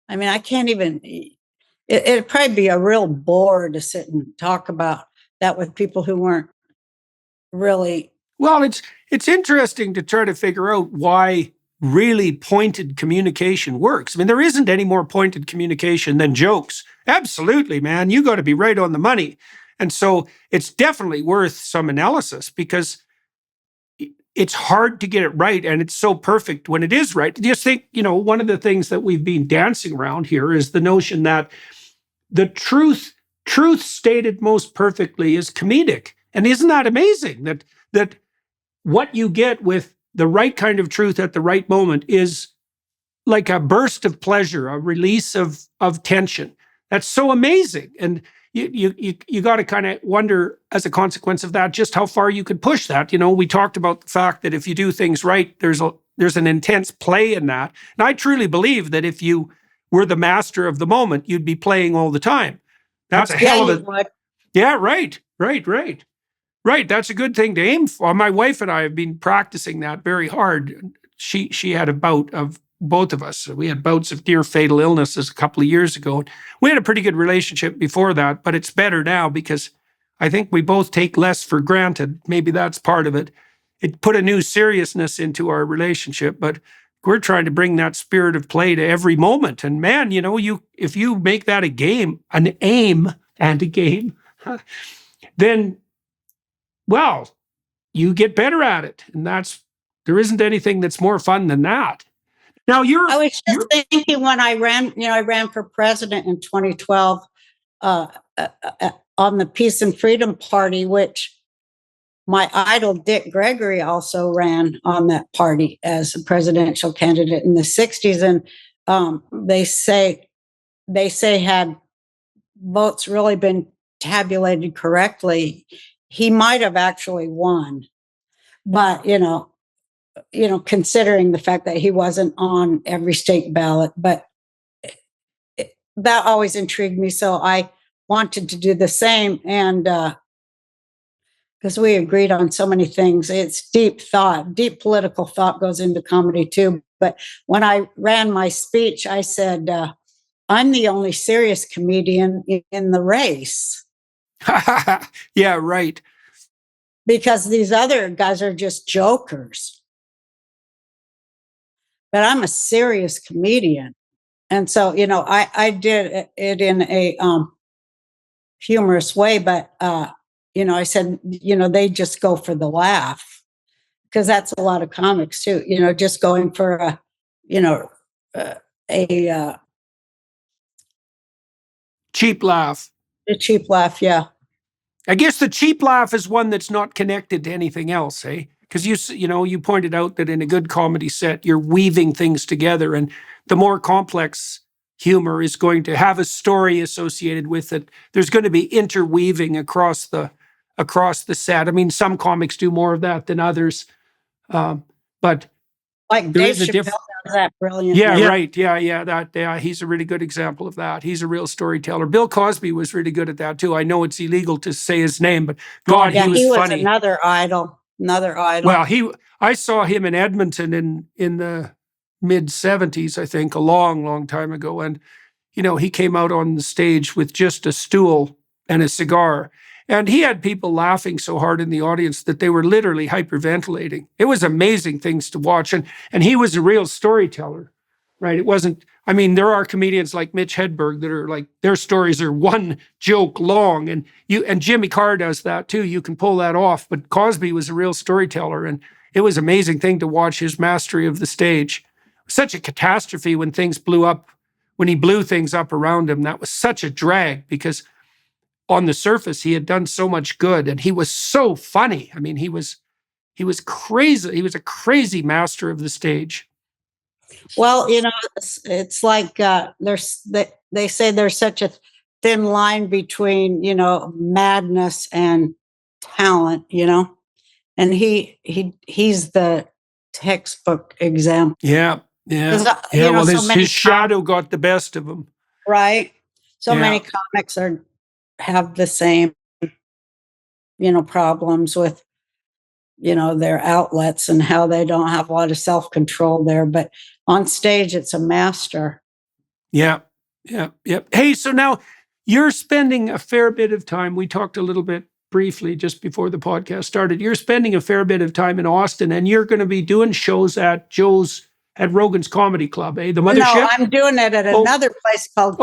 I mean, I can't even, it'd probably be a real bore to sit and talk about that with people who weren't really. Well, it's interesting to try to figure out why really pointed communication works. I mean, there isn't any more pointed communication than jokes. Absolutely, man. You got to be right on the money. And so it's definitely worth some analysis, because it's hard to get it right, and it's so perfect when it is right. Just think, one of the things that we've been dancing around here is the notion that the truth stated most perfectly is comedic. And isn't that amazing that what you get with the right kind of truth at the right moment is like a burst of pleasure, a release of tension. That's so amazing. And you got to kind of wonder, as a consequence of that, just how far you could push that. We talked about the fact that if you do things right, there's an intense play in that. And I truly believe that if you were the master of the moment, you'd be playing all the time. That's a hell of a... Yeah, right. That's a good thing to aim for. My wife and I have been practicing that very hard. She had a bout of, both of us, we had bouts of near fatal illnesses a couple of years ago. We had a pretty good relationship before that, but it's better now because I think we both take less for granted. Maybe that's part of it. It put a new seriousness into our relationship, but we're trying to bring that spirit of play to every moment. And man, if you make that a game, an aim and a game, then, well, you get better at it. And there isn't anything that's more fun than that. Now I was just thinking when I ran for president in 2012 on the Peace and Freedom Party, which my idol Dick Gregory also ran on that party as a presidential candidate in the 60s. And they say had votes really been tabulated correctly, he might have actually won. But, considering the fact that he wasn't on every state ballot, but that always intrigued me. So I wanted to do the same. And because we agreed on so many things, it's deep political thought goes into comedy too. But when I ran my speech, I said, I'm the only serious comedian in the race. Yeah, right. Because these other guys are just jokers. but I'm a serious comedian. And so, I did it in a humorous way, but, I said, they just go for the laugh, because that's a lot of comics too, just going for a Cheap laugh. cheap laugh. Yeah. I guess the cheap laugh is one that's not connected to anything else, eh? Because you pointed out that in a good comedy set, you're weaving things together, and the more complex humor is going to have a story associated with it. There's going to be interweaving across the set. I mean, some comics do more of that than others, but Like there Dave is a Chappelle does that brilliantly. yeah, right. Yeah. He's a really good example of that. He's a real storyteller. Bill Cosby was really good at that too. I know it's illegal to say his name, but God, Yeah, he was funny. another idol. Well, I saw him in Edmonton in the mid 70s, I think, a long, long time ago. And, he came out on the stage with just a stool and a cigar. And he had people laughing so hard in the audience that they were literally hyperventilating. It was amazing things to watch. And he was a real storyteller, right? It wasn't, I mean, there are comedians like Mitch Hedberg that are like, their stories are one joke long. And Jimmy Carr does that too. You can pull that off. But Cosby was a real storyteller. And it was an amazing thing to watch his mastery of the stage. Such a catastrophe when things blew up, when he blew things up around him. That was such a drag, because on the surface, he had done so much good, and he was so funny. I mean, he was crazy. He was a crazy master of the stage. Well, it's like they say there's such a thin line between madness and talent, and he's the textbook example. Yeah. Well, his shadow got the best of him, right? So many comics have the same problems with their outlets and how they don't have a lot of self-control there, but on stage it's a master. Yeah. Hey, so now you're spending a fair bit of time, we talked a little bit briefly just before the podcast started, you're spending a fair bit of time in Austin, and you're going to be doing shows at Rogan's Comedy Club, eh? The Mothership? No, I'm doing it at another place called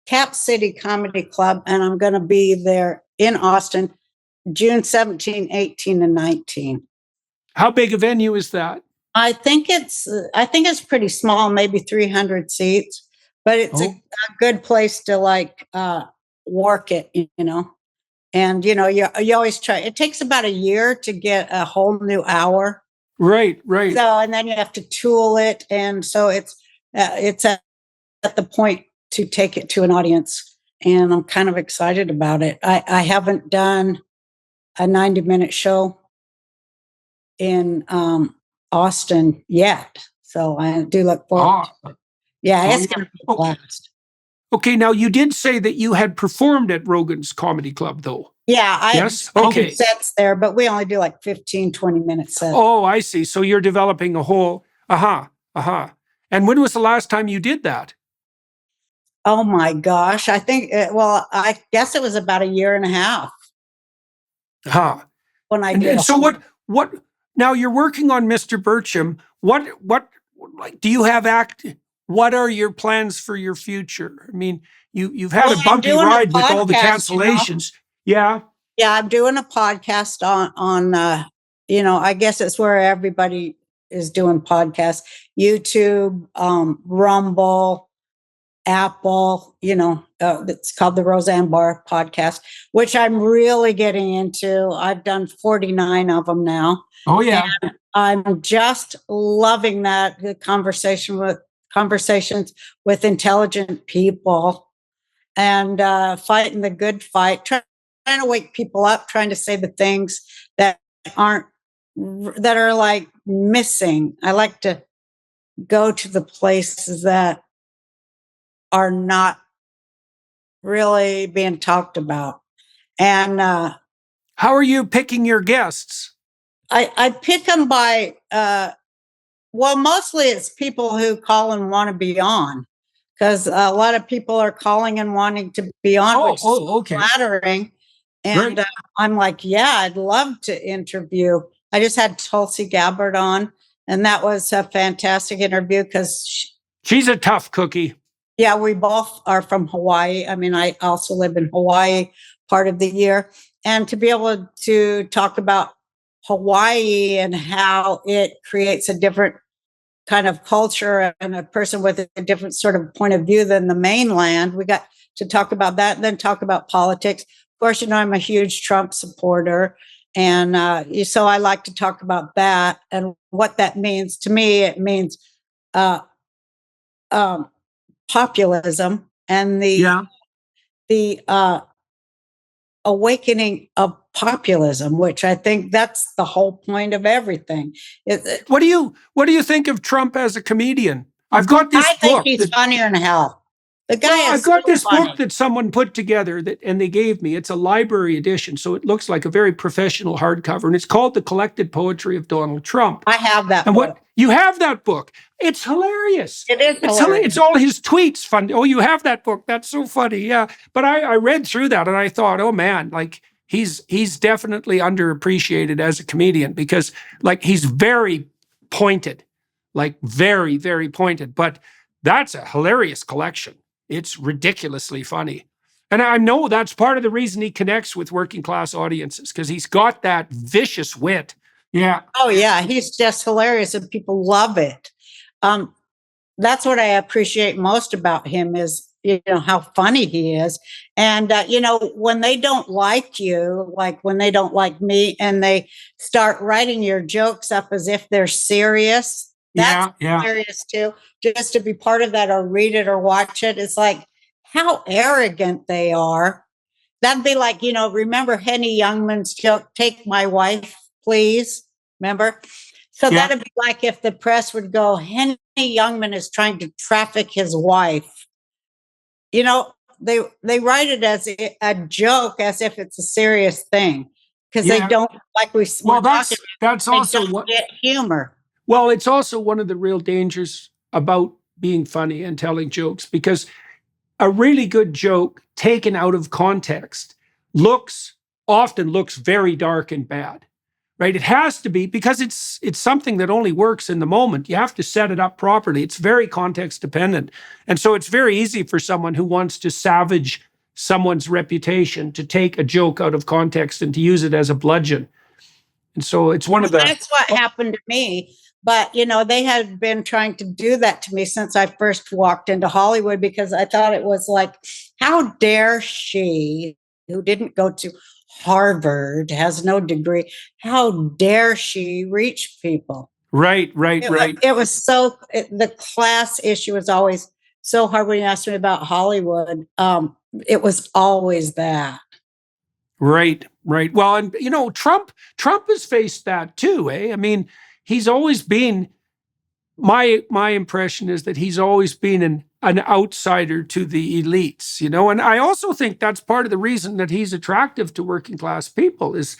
Cap City Comedy Club, and I'm going to be there in Austin June 17, 18, and 19. How big a venue is that? I think it's pretty small, maybe 300 seats, but it's a good place to work it, And you always try. It takes about a year to get a whole new hour. Right. So, and then you have to tool it, and so it's at the point to take it to an audience, and I'm kind of excited about it. I haven't done a 90-minute show in Austin yet, so I do look forward to it. Yeah, it's going to be a blast. Okay, now you did say that you had performed at Rogan's Comedy Club, though. Yeah, I have sets there, but we only do like 15, 20-minute sets. Oh, I see. So you're developing a whole, And when was the last time you did that? Oh my gosh. I guess it was about a year and a half. When I did. So what, now you're working on Mr. Birchum. What, do you have what are your plans for your future? I mean, you've had a bumpy ride with all the cancellations. Yeah. Yeah, I'm doing a podcast on I guess it's where everybody is doing podcasts. YouTube, Rumble, Apple, it's called the Roseanne Barr podcast, which I'm really getting into. I've done 49 of them now. Oh, yeah. And I'm just loving that, the conversations with intelligent people and fighting the good fight, trying to wake people up, trying to say the things that are like missing. I like to go to the places that are not really being talked about. And how are you picking your guests? I pick them by, mostly it's people who call and want to be on, because a lot of people are calling and wanting to be on, which is flattering. And I'm like, yeah, I'd love to interview. I just had Tulsi Gabbard on, And that was a fantastic interview because She's a tough cookie. yeah, we both are from Hawaii. I mean, I also live in Hawaii part of the year. And to be able to talk about Hawaii and how it creates a different kind of culture and a person with a different sort of point of view than the mainland, we got to talk about that and then talk about politics. Of course, I'm a huge Trump supporter. And so I like to talk about that and what that means. To me, it means populism and the awakening of populism, which I think that's the whole point of everything. What do you think of Trump as a comedian? I've got this I think book. he's funnier than hell. The guy I've got this funny. book that someone put together and they gave me. It's a library edition, so it looks like a very professional hardcover, and it's called The Collected Poetry of Donald Trump. I have that and book. what you have that book? It's hilarious. It is hilarious. It's all his tweets. Fun. Oh, you have that book? That's so funny. Yeah, but I read through that and I thought, oh man, like he's definitely underappreciated as a comedian because like he's very pointed, like very very pointed. But that's a hilarious collection. It's ridiculously funny. And I know that's part of the reason he connects with working class audiences because he's got that vicious wit. Yeah. Oh, yeah. He's just hilarious and people love it. That's what I appreciate most about him is, how funny he is. And, when they don't like you, like when they don't like me and they start writing your jokes up as if they're serious, that's hilarious too. Just to be part of that or read it or watch it. It's like how arrogant they are. That'd be like, remember Henny Youngman's joke, "Take my wife, please." Remember? So that'd be like if the press would go, Henny Youngman is trying to traffic his wife. They write it as a joke, as if it's a serious thing. Because they don't, like that's also what get humor. Well, it's also one of the real dangers about being funny and telling jokes, because a really good joke taken out of context often looks very dark and bad, right? It has to be, because it's something that only works in the moment. You have to set it up properly. It's very context dependent. And so it's very easy for someone who wants to savage someone's reputation to take a joke out of context and to use it as a bludgeon. And so it's one of the... That's what happened to me. But, they had been trying to do that to me since I first walked into Hollywood, because I thought it was like, how dare she, who didn't go to Harvard, has no degree, how dare she reach people? Right. It was the class issue was always so hard when you asked me about Hollywood. It was always that. Right. Well, and, Trump has faced that too, eh? I mean, he's always been, my impression is that he's always been an outsider to the elites, and I also think that's part of the reason that he's attractive to working class people is,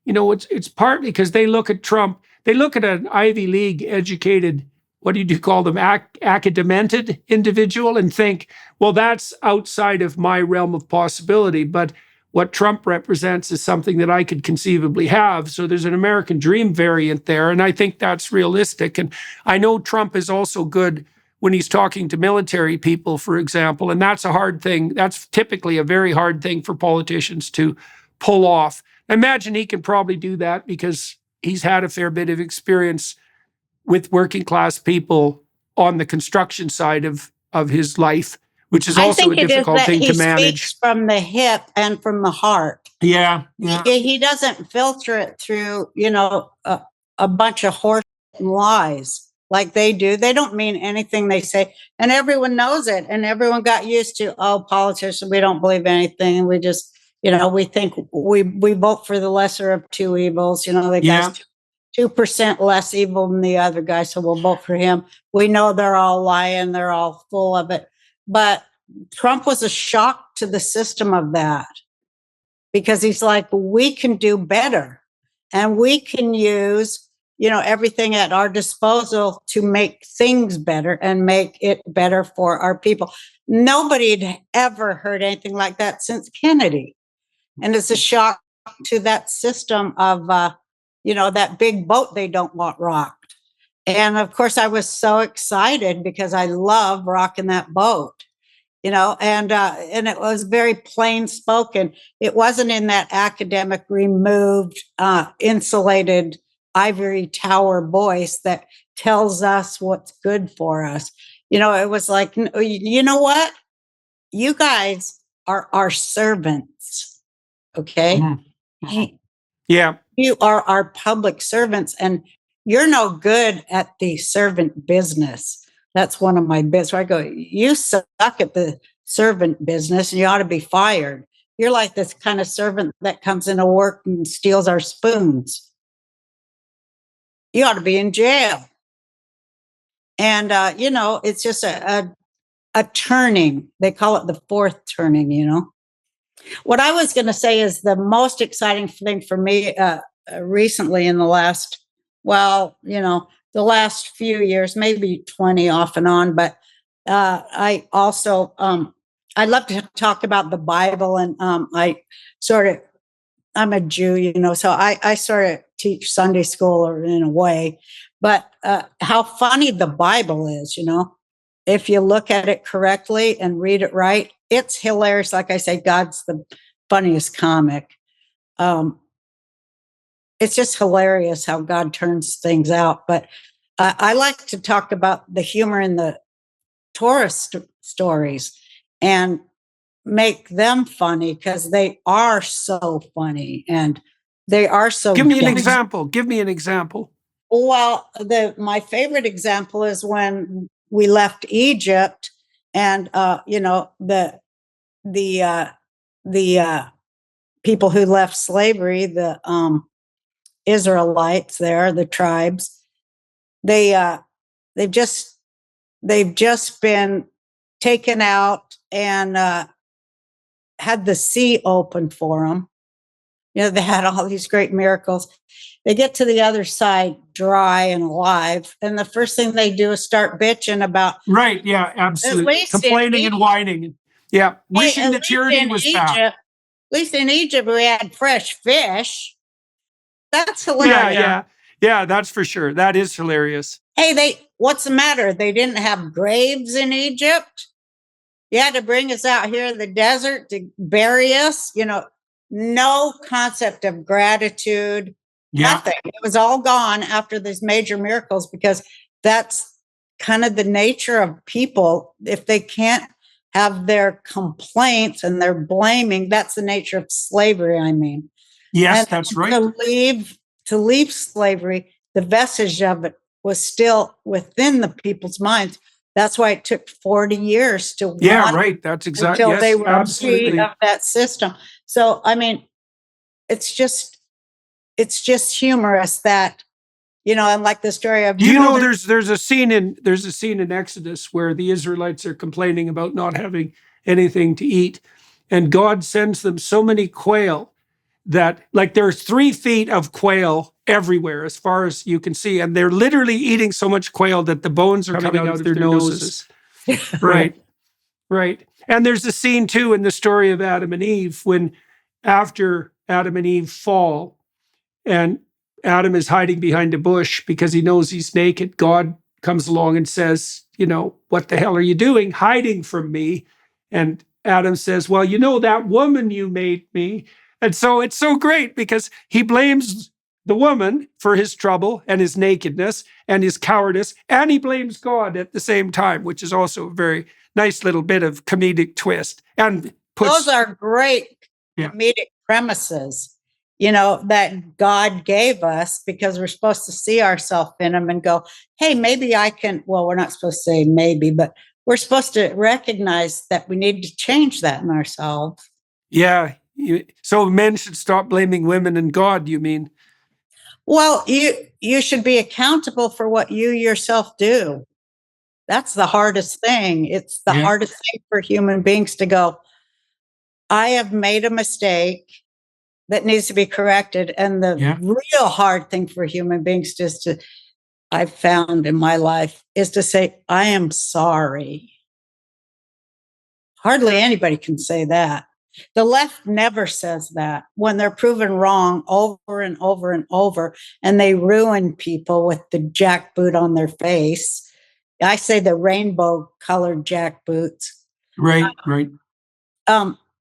it's partly because they look at Trump, they look at an Ivy League educated, what do you call them, acadamented individual and think, well, that's outside of my realm of possibility, but what Trump represents is something that I could conceivably have. So there's an American dream variant there. And I think that's realistic. And I know Trump is also good when he's talking to military people, for example. And that's a hard thing. That's typically a very hard thing for politicians to pull off. I imagine he can probably do that because he's had a fair bit of experience with working class people on the construction side of his life, which is also a difficult thing to manage. He speaks from the hip and from the heart. Yeah. He doesn't filter it through, a bunch of horse lies like they do. They don't mean anything they say, and everyone knows it. And everyone got used to, politicians, we don't believe anything. We just, we think we vote for the lesser of two evils. The guy's 2% less evil than the other guy, so we'll vote for him. We know they're all lying. They're all full of it. But Trump was a shock to the system of that, because he's like, we can do better and we can use, everything at our disposal to make things better and make it better for our people. Nobody had ever heard anything like that since Kennedy. And it's a shock to that system of, that big boat they don't want rocked. And of course, I was so excited because I love rocking that boat, and it was very plain spoken. It wasn't in that academic, removed, insulated ivory tower voice that tells us what's good for us. It was like, you know what? You guys are our servants. Okay. Mm-hmm. Yeah. You are our public servants, and you're no good at the servant business. That's one of my bits where I go, you suck at the servant business and you ought to be fired. You're like this kind of servant that comes into work and steals our spoons. You ought to be in jail. And, it's just a turning. They call it the fourth turning. What I was going to say is the most exciting thing for me recently in the last, the last few years, maybe 20 off and on. But I also, I love to talk about the Bible, and I'm a Jew, so I sort of teach Sunday school in a way. But how funny the Bible is, if you look at it correctly and read it right, it's hilarious. Like I say, God's the funniest comic. It's just hilarious how God turns things out. But I like to talk about the humor in the Torah stories and make them funny because they are so funny and they are so. Give me an example. Well, my favorite example is when we left Egypt, and the people who left slavery, the Israelites there, the tribes, they've just been taken out and had the sea open for them. They had all these great miracles. They get to the other side dry and alive, and the first thing they do is start bitching about. Right, yeah, absolutely. Complaining and whining. Yeah, wishing the tyranny was back. At least in Egypt, we had fresh fish. That's hilarious. Yeah, that's for sure. That is hilarious. Hey, what's the matter? They didn't have graves in Egypt? You had to bring us out here in the desert to bury us? No concept of gratitude, nothing. It was all gone after these major miracles, because that's kind of the nature of people. If they can't have their complaints and their blaming, that's the nature of slavery, I mean. Yes, and that's right. To leave slavery, the vestige of it was still within the people's minds. That's why it took 40 years to right. That's exactly until they were free of that system. So, I mean, it's just humorous that, and like the story of there's a scene in Exodus where the Israelites are complaining about not having anything to eat, and God sends them so many quail that, like, there's 3 feet of quail everywhere as far as you can see, and they're literally eating so much quail that the bones are coming out of their noses. Right. And there's a scene too in the story of Adam and Eve, when after Adam and Eve fall and Adam is hiding behind a bush because he knows he's naked, God comes along and says, what the hell are you doing hiding from me? And Adam says, well, that woman you made me. And so it's so great because he blames the woman for his trouble and his nakedness and his cowardice, and he blames God at the same time, which is also a very nice little bit of comedic twist. And those are great comedic premises, that God gave us, because we're supposed to see ourselves in them and go, hey, maybe I can. Well, we're not supposed to say maybe, but we're supposed to recognize that we need to change that in ourselves. Yeah. So men should stop blaming women and God, you mean? Well, you should be accountable for what you yourself do. That's the hardest thing. It's the hardest thing for human beings to go, I have made a mistake that needs to be corrected. And the real hard thing for human beings I've found in my life is to say, I am sorry. Hardly anybody can say that. The left never says that when they're proven wrong over and over and over, and they ruin people with the jackboot on their face. I say the rainbow colored jackboots. Right, right.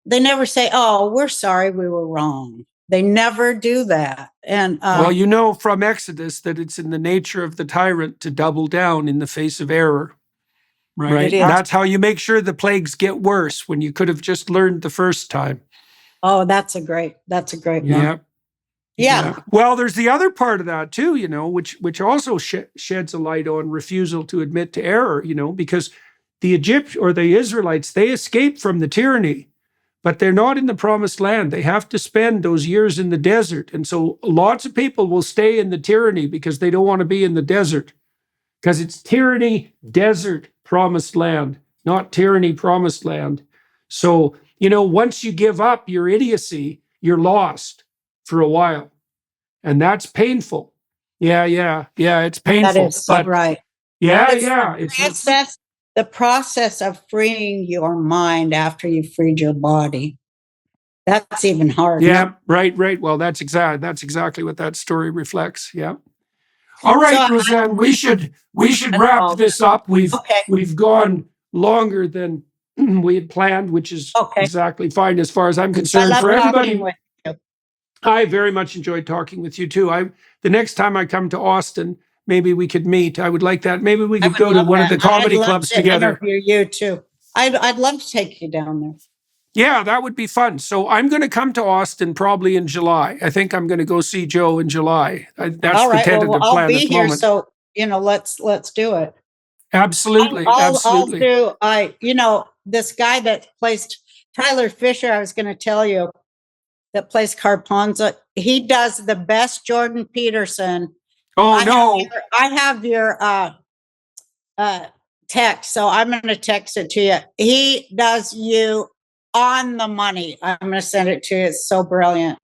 They never say, "Oh, we're sorry, we were wrong." They never do that. And well, you know from Exodus that it's in the nature of the tyrant to double down in the face of error. Right. It is. That's how you make sure the plagues get worse when you could have just learned the first time. Oh, that's a great one. Yeah. Yeah. Well, there's the other part of that too, you know, which also sheds a light on refusal to admit to error, you know, because the Egyptians or the Israelites, they escaped from the tyranny, but they're not in the promised land. They have to spend those years in the desert. And so lots of people will stay in the tyranny because they don't want to be in the desert, because it's tyranny, desert, promised land, not tyranny, promised land. So, you know, once you give up your idiocy, you're lost for a while. And that's painful. Yeah, it's painful. That is so right. It's the process of freeing your mind after you've freed your body. That's even harder. Yeah, right. Well, that's exactly what that story reflects. Yeah. All right, Roseanne, we should wrap this up. We've gone longer than we had planned, which is exactly fine as far as I'm concerned. For everybody, I very much enjoyed talking with you too. The next time I come to Austin, maybe we could meet. I would like that. Maybe we could go to one of the comedy clubs together. Interview you too. I'd love to take you down there. Yeah, that would be fun. So I'm going to come to Austin probably in July. I think I'm going to go see Joe in July. That's the tentative plan I'll be at the here, moment. so let's do it. Absolutely. This guy that plays Tyler Fisher, I was going to tell you, that plays Carponza, he does the best Jordan Peterson. I have your text, so I'm going to text it to you. He does you on the money. I'm going to send it to you. It's so brilliant.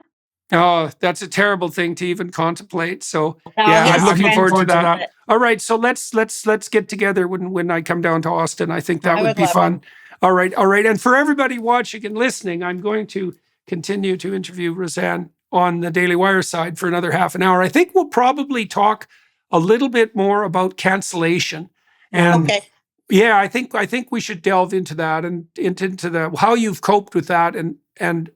Oh, that's a terrible thing to even contemplate. So I'm looking forward to that. All right, so let's get together when I come down to Austin. I think that would be fun. All right. And for everybody watching and listening, I'm going to continue to interview Roseanne on the Daily Wire side for another half an hour. I think we'll probably talk a little bit more about cancellation. And yeah, I think we should delve into that and into the how you've coped with that and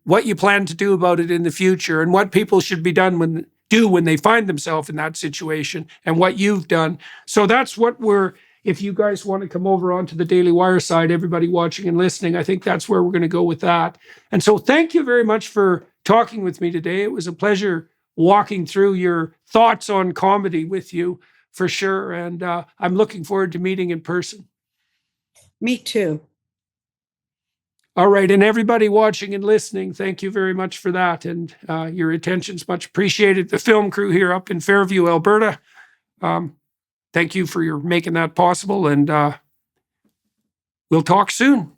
what you plan to do about it in the future, and what people should be when they find themselves in that situation, and what you've done. So that's what if you guys want to come over onto the Daily Wire side, everybody watching and listening, I think that's where we're going to go with that. And so thank you very much for talking with me today. It was a pleasure walking through your thoughts on comedy with you, for sure. And I'm looking forward to meeting in person. Me too. All right. And everybody watching and listening, thank you very much for that. And your attention's much appreciated. The film crew here up in Fairview, Alberta, thank you for making that possible. And we'll talk soon.